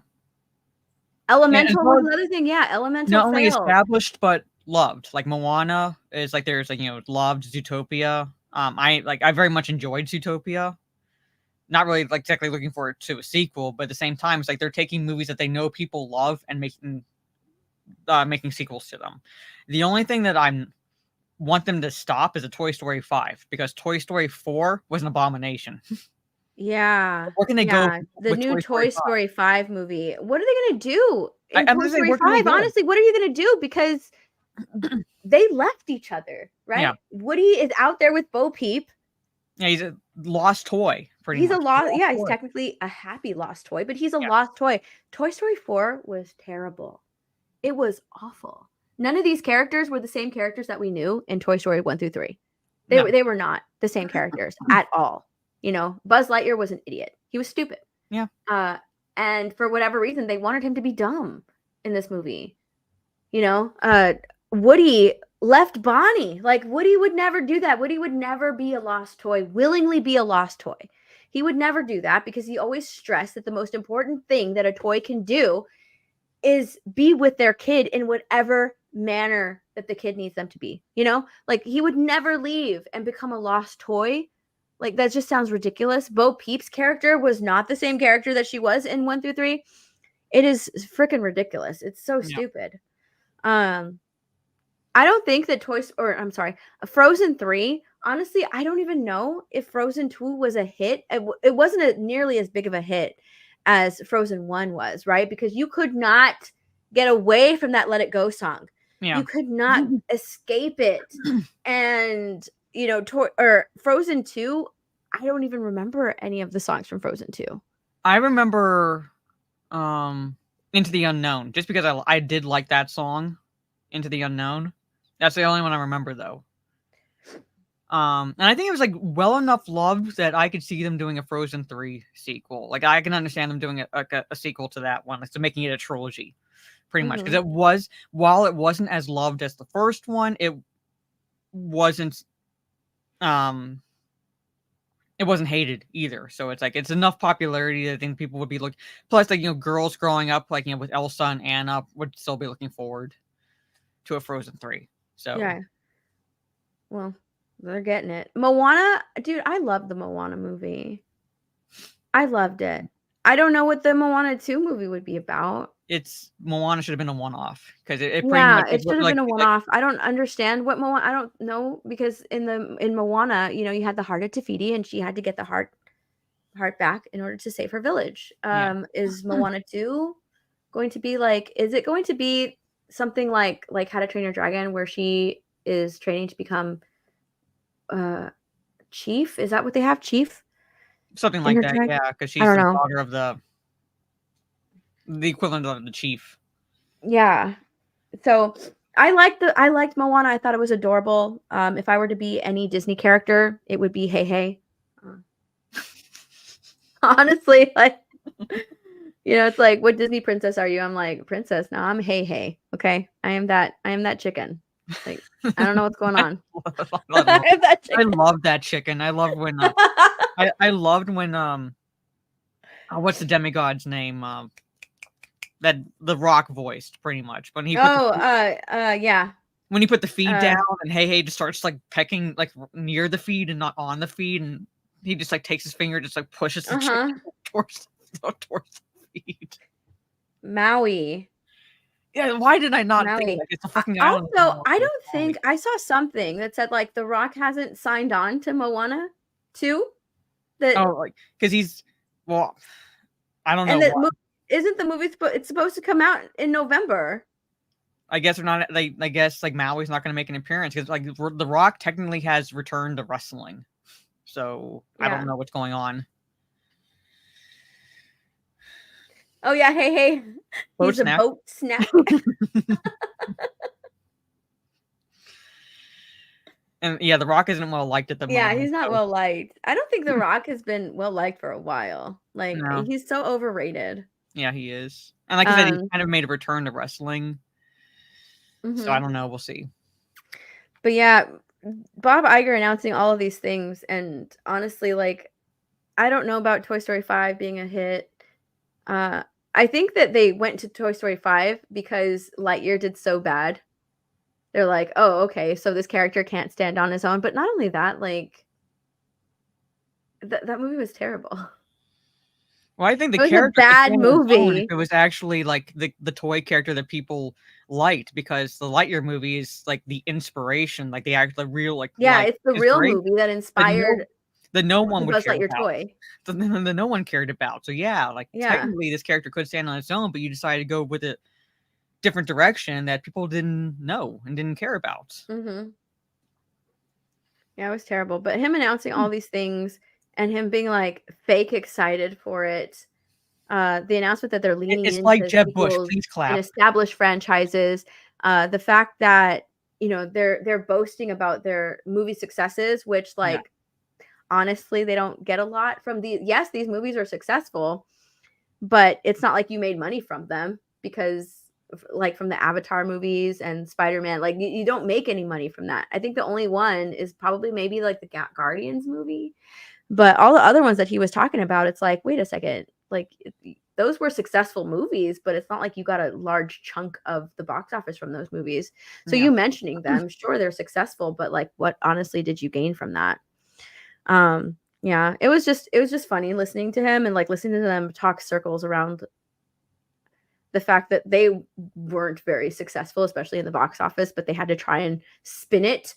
Elemental was another thing. Yeah, Elemental not only established but loved. Like Moana is like, there's like, loved Zootopia. I very much enjoyed Zootopia. Not really like exactly looking forward to a sequel, but at the same time, it's like they're taking movies that they know people love and making sequels to them. The only thing that I want them to stop is a Toy Story 5, because Toy Story 4 was an abomination. Yeah. Where can they go? The new Toy Story 5 movie. What are they going to do in Toy Story 5? Honestly, what are you going to do? Because they left each other, right? Yeah. Woody is out there with Bo Peep. Yeah, he's a lost toy. He's technically a happy lost toy, but he's a lost toy. Toy Story 4 was terrible. It was awful. None of these characters were the same characters that we knew in Toy Story 1 through 3. They were not the same characters at all. Buzz Lightyear was an idiot. He was stupid. Yeah. And for whatever reason, they wanted him to be dumb in this movie. Woody left Bonnie. Like, Woody would never do that. Woody would never be a lost toy, willingly be a lost toy. He would never do that, because he always stressed that the most important thing that a toy can do is be with their kid in whatever manner that the kid needs them to be. Like, he would never leave and become a lost toy. Like, that just sounds ridiculous. Bo Peep's character was not the same character that she was in 1 through 3. It is freaking ridiculous. It's so stupid. I don't think that Frozen 3, honestly, I don't even know if Frozen 2 was a hit. It wasn't nearly as big of a hit as Frozen 1 was, right? Because you could not get away from that Let It Go song. Yeah. You could not escape it. And, or Frozen 2, I don't even remember any of the songs from Frozen 2. I remember Into the Unknown, just because I did like that song, Into the Unknown. That's the only one I remember, though. And I think it was like well enough loved that I could see them doing a Frozen 3 sequel. Like I can understand them doing a sequel to that one, so making it a trilogy, pretty much. Because it was, while it wasn't as loved as the first one, it wasn't hated either. So it's like it's enough popularity that I think people would be looking. Plus, like girls growing up, like with Elsa and Anna, would still be looking forward to a Frozen 3. So yeah, well, they're getting it. Moana, dude, I loved the Moana movie. I loved it. I don't know what the Moana 2 movie would be about. Moana should have been a one-off because it pretty much it should have been a one-off. I don't understand what Moana. I don't know, because in Moana, you had the heart of Tafiti, and she had to get the heart back in order to save her village. Is Moana 2 going to be like? Is it going to be something like How to Train Your Dragon, where she is training to become chief? Is that what they have? Chief? Something like that, yeah, because she's the daughter of the equivalent of the chief. Yeah. So I liked Moana. I thought it was adorable. If I were to be any Disney character, it would be Hey Hey. Honestly, like, it's like, what Disney princess are you? I'm like, princess. No, I'm Hey Hey. Okay, I am that chicken. Like, I don't know what's going on. I love that chicken. I love when I loved when what's the demigod's name? That the Rock voiced, pretty much. When he yeah. When he put the feed down, and Hey just starts like pecking like near the feed and not on the feed, and he just like takes his finger, just like pushes the chicken towards the feed. Maui. Yeah, why did I not think it's a fucking island? Also, I don't think I saw something that said like The Rock hasn't signed on to Moana 2. Because he's I don't know. And isn't the movie it's supposed to come out in November? I guess they're not. I guess like Maui's not going to make an appearance because like The Rock technically has returned to wrestling, so I don't know what's going on. Oh yeah, Hey, he's a boat snack. And yeah, The Rock isn't well liked at the moment. Yeah, he's not well liked. I don't think The Rock has been well liked for a while. Like, he's so overrated. Yeah, he is. And like I said, he kind of made a return to wrestling. So I don't know. We'll see. But yeah, Bob Iger announcing all of these things, and honestly, like, I don't know about Toy Story 5 being a hit. I think that they went to Toy Story 5 because Lightyear did so bad. They're like, oh, okay, so this character can't stand on his own. But not only that, like, that movie was terrible. Well, I think the character was a bad movie. It was actually like the toy character that people liked, because the Lightyear movie is like the inspiration, like the real like it's the real movie that inspired the no one would care Lightyear about. Toy. The no one cared about. So technically this character could stand on its own, but you decided to go with a different direction that people didn't know and didn't care about. Yeah, it was terrible. But him announcing all these things and him being like fake excited for it, the announcement that they're leaning into like Jeb Bush, please clap, and established franchises, the fact that they're boasting about their movie successes, which honestly they don't get a lot from these. Yes, these movies are successful, but it's not like you made money from them, because like from the Avatar movies and Spider-Man, like you don't make any money from that. I think the only one is probably maybe like the Guardians movie, but all the other ones that he was talking about, it's like, wait a second, like those were successful movies, but it's not like you got a large chunk of the box office from those movies. So you mentioning them, sure, they're successful, but like what honestly did you gain from that? It was just funny listening to him and like listening to them talk circles around the fact that they weren't very successful, especially in the box office, but they had to try and spin it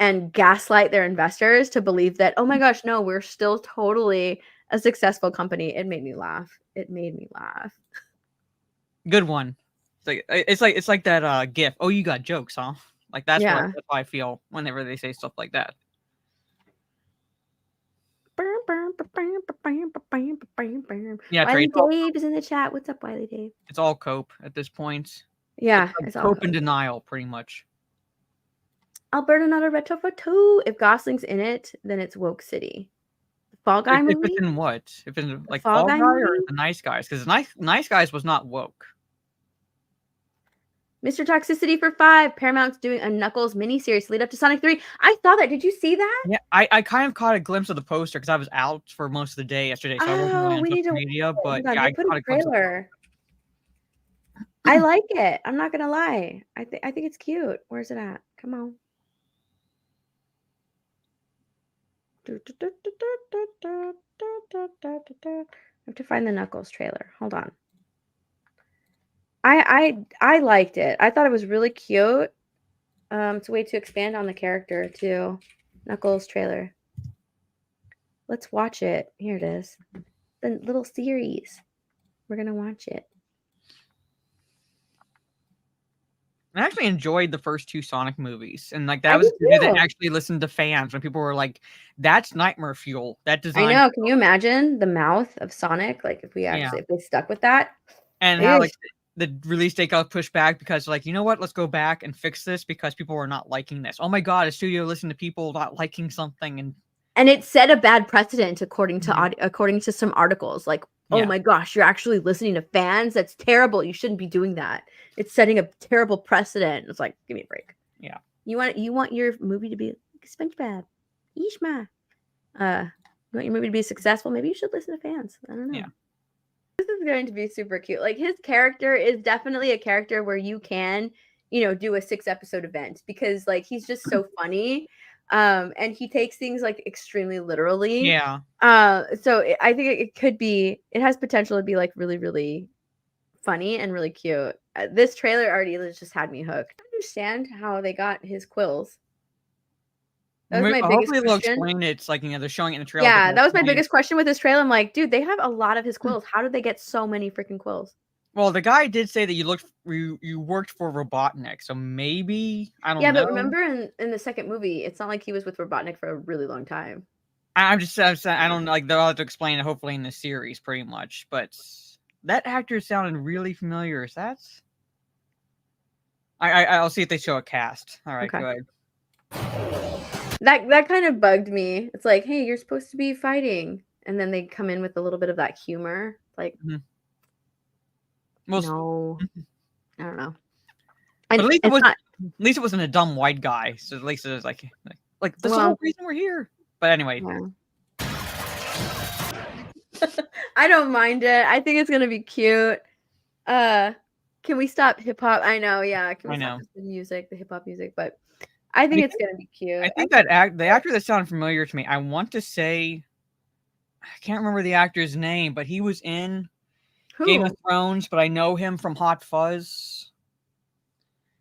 and gaslight their investors to believe that, oh my gosh, no, we're still totally a successful company. It made me laugh. It made me laugh. Good one. It's like that GIF. Oh, you got jokes, huh? Like that's Yeah. what I feel whenever they say stuff like that. Yeah, Wiley Dave is in the chat. What's up, Wiley Dave? It's all cope at this point. Yeah, it's all cope and denial, pretty much. Alberta not a retro for two. If Gosling's in it, then it's woke city. The Fall Guy movie. If it's in what? If it's like Fall Guy or the Nice Guys? Because Nice Guys was not woke. Mr. Toxicity for 5. Paramount's doing a Knuckles miniseries lead up to Sonic 3. I saw that. Did you see that? Yeah, I kind of caught a glimpse of the poster because I was out for most of the day yesterday, so I wasn't really on social media. But yeah, I caught a trailer. I like it. I'm not gonna lie. I think it's cute. Where's it at? Come on. I have to find the Knuckles trailer. Hold on. I liked it. I thought it was really cute. It's a way to expand on the character too. Knuckles trailer. Let's watch it. Here it is. The little series. We're gonna watch it. I actually enjoyed the first 2 Sonic movies, and like that was the that actually listened to fans when people were like, "That's nightmare fuel." That design. I know. Can you imagine the mouth of Sonic? Like if we actually if they stuck with that, and how like the release date got pushed back because like, you know what? Let's go back and fix this because people were not liking this. Oh my god, a studio listened to people not liking something, and it set a bad precedent according to some articles. Like, oh my gosh, you're actually listening to fans? That's terrible. You shouldn't be doing that. It's setting a terrible precedent. It's like, give me a break. Yeah. You want your movie to be like SpongeBob. Yishma. You want your movie to be successful? Maybe you should listen to fans. I don't know. Yeah. This is going to be super cute. Like his character is definitely a character where you can, do a 6-episode event because like he's just so funny. And he takes things like extremely literally. Yeah. So I think it has potential to be like really, really funny and really cute. This trailer already just had me hooked. I don't understand how they got his quills. That was my biggest question. They'll explain it. It's like, they're showing it in the trailer. Yeah, that was my biggest question with this trailer. I'm like, dude, they have a lot of his quills. How did they get so many freaking quills? Well, the guy did say that you worked for Robotnik, so maybe I don't know. Yeah, but remember in the second movie, it's not like he was with Robotnik for a really long time. I'm just I don't like they'll have to explain it hopefully in the series pretty much, but that actor sounded really familiar. Is that? I'll see if they show a cast. All right, go ahead. That kind of bugged me. It's like, hey, you're supposed to be fighting, and then they come in with a little bit of that humor, like. Well, no, I don't know. But at least it wasn't a dumb white guy. So at least it was like that's the whole reason we're here. But anyway, I don't mind it. I think it's gonna be cute. Can we stop hip hop? I know, yeah. Can we stop the music, the hip hop music? But I think it's gonna be cute. I think that the actor that sounded familiar to me. I want to say, I can't remember the actor's name, but he was in Game of Thrones, but I know him from Hot Fuzz.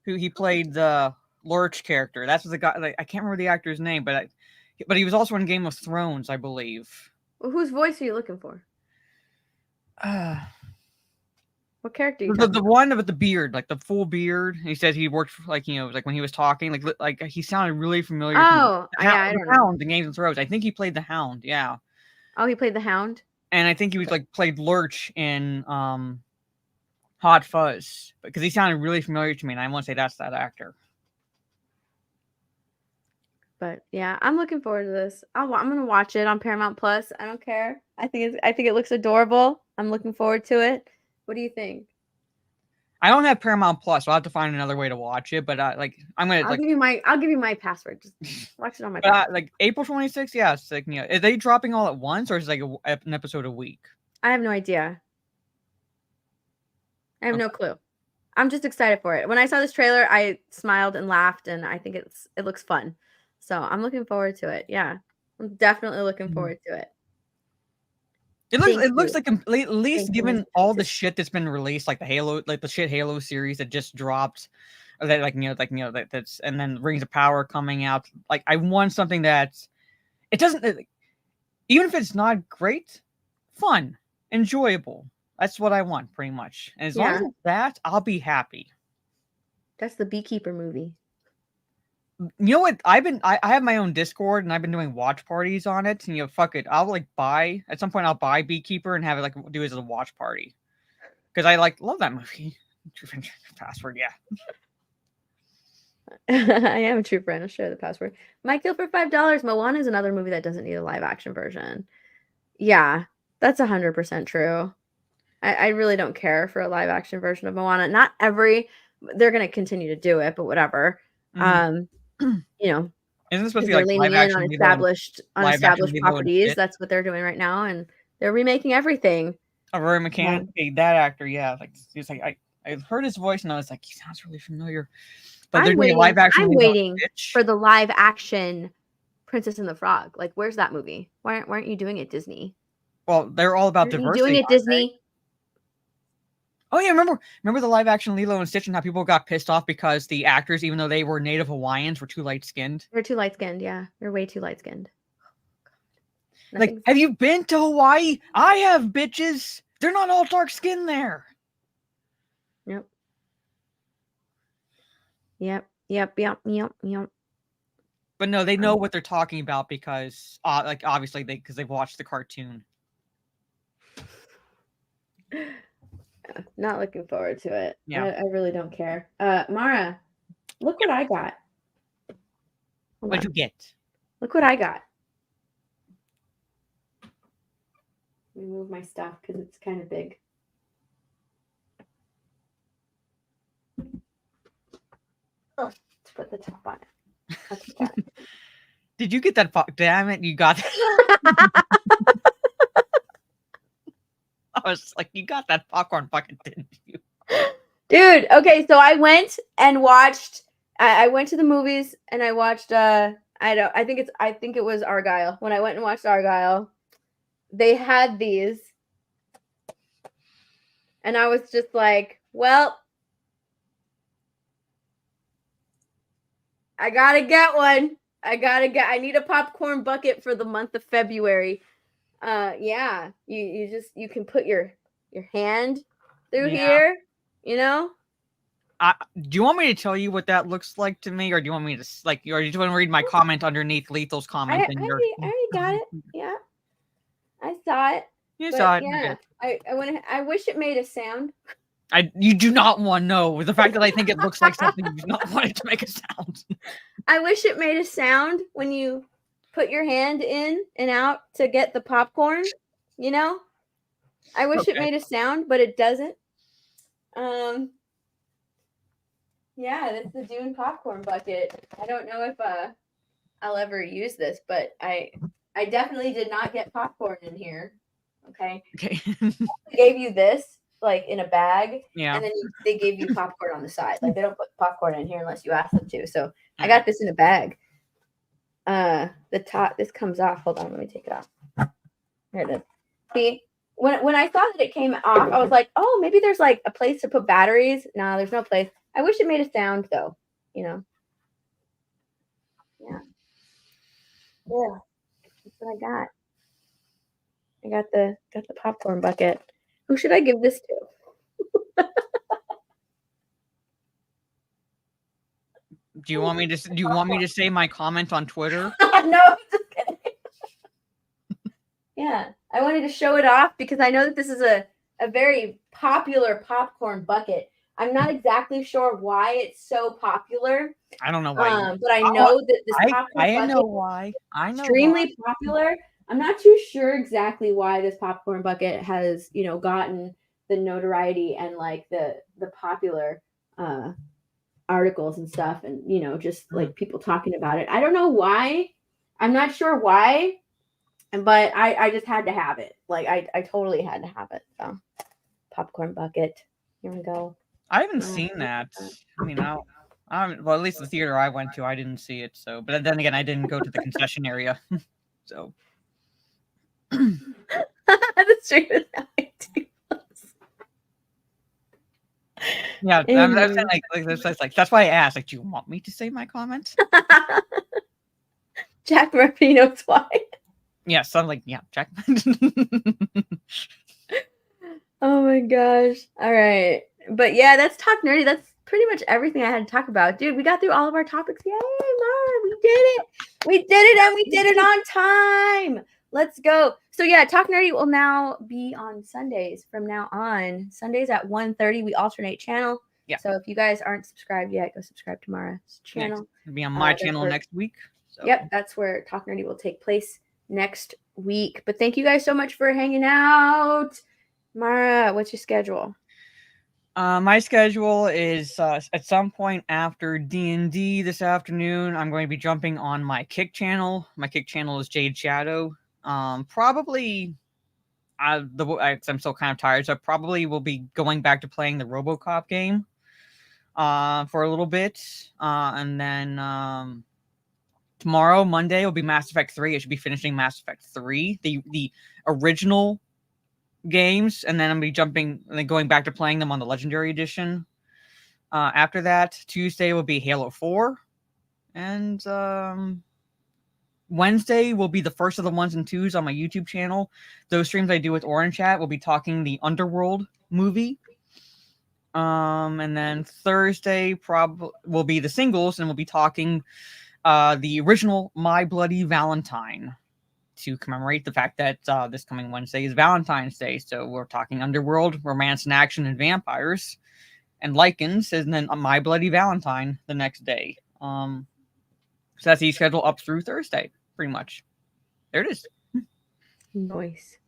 Who he played the Lurch character. That's the guy. Like, I can't remember the actor's name, but he was also in Game of Thrones, I believe. Well, whose voice are you looking for? What character? The one with the beard, like the full beard. He said he worked for, like when he was talking, like he sounded really familiar. Oh, I don't know. Hound in Game of Thrones. I think he played the Hound. Yeah. Oh, he played the Hound. And I think he was played Lurch in Hot Fuzz because he sounded really familiar to me, and I want to say that's that actor. But yeah, I'm looking forward to this. I'm gonna watch it on Paramount Plus. I don't care. I think it looks adorable. I'm looking forward to it. What do you think? I don't have Paramount Plus, so I'll have to find another way to watch it. But I'm gonna. I'll give you my password. Just watch it on my. Like April 26th, yeah. It's like, are they dropping all at once, or is it like an episode a week? I have no idea. I have no clue. I'm just excited for it. When I saw this trailer, I smiled and laughed, and I think it looks fun. So I'm looking forward to it. Yeah, I'm definitely looking forward to it. It looks like at least given all the shit that's been released, like the Halo series that just dropped, or that that's, and then Rings of Power coming out. Like I want something that's it doesn't even if it's not great, fun, enjoyable. That's what I want pretty much. And as long as it's that, I'll be happy. That's the Beekeeper movie. You know what? I have my own Discord and I've been doing watch parties on it. And fuck it. I'll at some point I'll buy Beekeeper and have it do it as a watch party. Because I love that movie. True friend password, yeah. I am a true friend. I'll share the password. Mike Deal for $5. Moana is another movie that doesn't need a live action version. Yeah, that's 100% true. I really don't care for a live action version of Moana. Not every, they're going to continue to do it, but whatever. Mm-hmm. Isn't this supposed to be like leaning in on established properties? That's what they're doing right now, and they're remaking everything. Rory McCann, that actor, yeah, he's like I heard his voice and I was like, he sounds really familiar. But they're doing a live action. I'm waiting for the live action Princess and the Frog. Like, where's that movie? Why aren't you doing it, Disney? Well, they're all about diversity. Doing it, Disney. Oh yeah, remember the live action Lilo and Stitch and how people got pissed off because the actors, even though they were Native Hawaiians, were too light skinned. They're too light skinned. Yeah, they're way too light skinned. Like, have you been to Hawaii? I have, bitches. They're not all dark skinned there. Yep. But no, they know what they're talking about because, obviously, because they've watched the cartoon. Not looking forward to it. Yeah, I really don't care. Mara, look what I got. What'd you get? Look what I got. Let me move my stuff because it's kind of big. Oh, let's put the top on it. Okay. Did you get that? Damn it, you got that. I was like, you got that popcorn bucket, didn't you? Dude, okay, so I went and watched I went to the movies and I watched I think it was Argyle. When I went and watched Argyle, they had these. And I was just like, well, I gotta get one. I need a popcorn bucket for the month of February. Yeah, you can put your hand through here, Do you want me to tell you what that looks like to me, or do you want me to or do you want to read my comment underneath Lethal's comment? I already got it. Yeah, I saw it. You saw it. Yeah, I wish it made a sound. You do not want the fact that I think it looks like something. You do not want it to make a sound. I wish it made a sound when you put your hand in and out to get the popcorn. I wish it made a sound, but it doesn't. Yeah, that's the Dune popcorn bucket. I don't know if I'll ever use this, but I definitely did not get popcorn in here. Okay. They gave you this in a bag, yeah, and then they gave you popcorn on the side. Like, they don't put popcorn in here unless you ask them to. So I got this in a bag. The top, this comes off. Hold on, let me take it off. Here it is. See, when I saw that it came off, I was like, oh, maybe there's a place to put batteries. No, there's no place. I wish it made a sound though, Yeah. Yeah. That's what I got. I got the popcorn bucket. Who should I give this to? Do you want me to say my comment on Twitter? No, just kidding. Yeah, I wanted to show it off because I know that this is a very popular popcorn bucket. I'm not exactly sure why it's so popular. I don't know why. But I know that this popcorn bucket know why. I know extremely popular. I'm not too sure exactly why this popcorn bucket has, gotten the notoriety and the popular articles and stuff, and just people talking about it. I don't know why. I'm not sure why, but I just had to have it. I totally had to have it. So popcorn bucket. Here we go. I haven't seen that. I mean, well, at least the theater I went to, I didn't see it. So, but then again, I didn't go to the concession area. So, The stream is now empty. Yeah, I'm saying that's why I asked. Like, do you want me to say my comment? Jack Murphy knows why. Yes, I'm like, yeah, Jack. Oh my gosh. All right. But yeah, that's Talk Nerdy. That's pretty much everything I had to talk about. Dude, we got through all of our topics. Yay, Mom, we did it. We did it, and we did it on time. Let's go. So yeah, Talk Nerdy will now be on Sundays from now on. Sundays at 1:30. We alternate channel. Yeah. So if you guys aren't subscribed yet, go subscribe to Mara's channel. It'll be on my channel next week. So. Yep, that's where Talk Nerdy will take place next week. But thank you guys so much for hanging out. Mara, what's your schedule? My schedule is at some point after D&D this afternoon, I'm going to be jumping on my Kick channel. My Kick channel is Jade Shadow. Probably, I'm still kind of tired, so I probably will be going back to playing the RoboCop game for a little bit. And then tomorrow, Monday, will be Mass Effect 3. I should be finishing Mass Effect 3, the original games, and then I'm gonna be going back to playing them on the Legendary Edition. After that, Tuesday will be Halo 4, and Wednesday will be the first of the 1s and 2s on my YouTube channel. Those streams I do with Orange Chat will be talking the Underworld movie. And then Thursday probably will be the singles, and we'll be talking the original My Bloody Valentine, to commemorate the fact that this coming Wednesday is Valentine's Day. So we're talking Underworld, romance and action and vampires and lichens, and then My Bloody Valentine the next day. So that's the schedule up through Thursday, pretty much. There it is. Nice.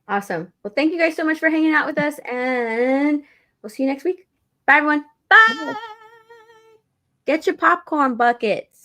Awesome. Well, thank you guys so much for hanging out with us, and we'll see you next week. Bye, everyone. Bye. Get your popcorn buckets.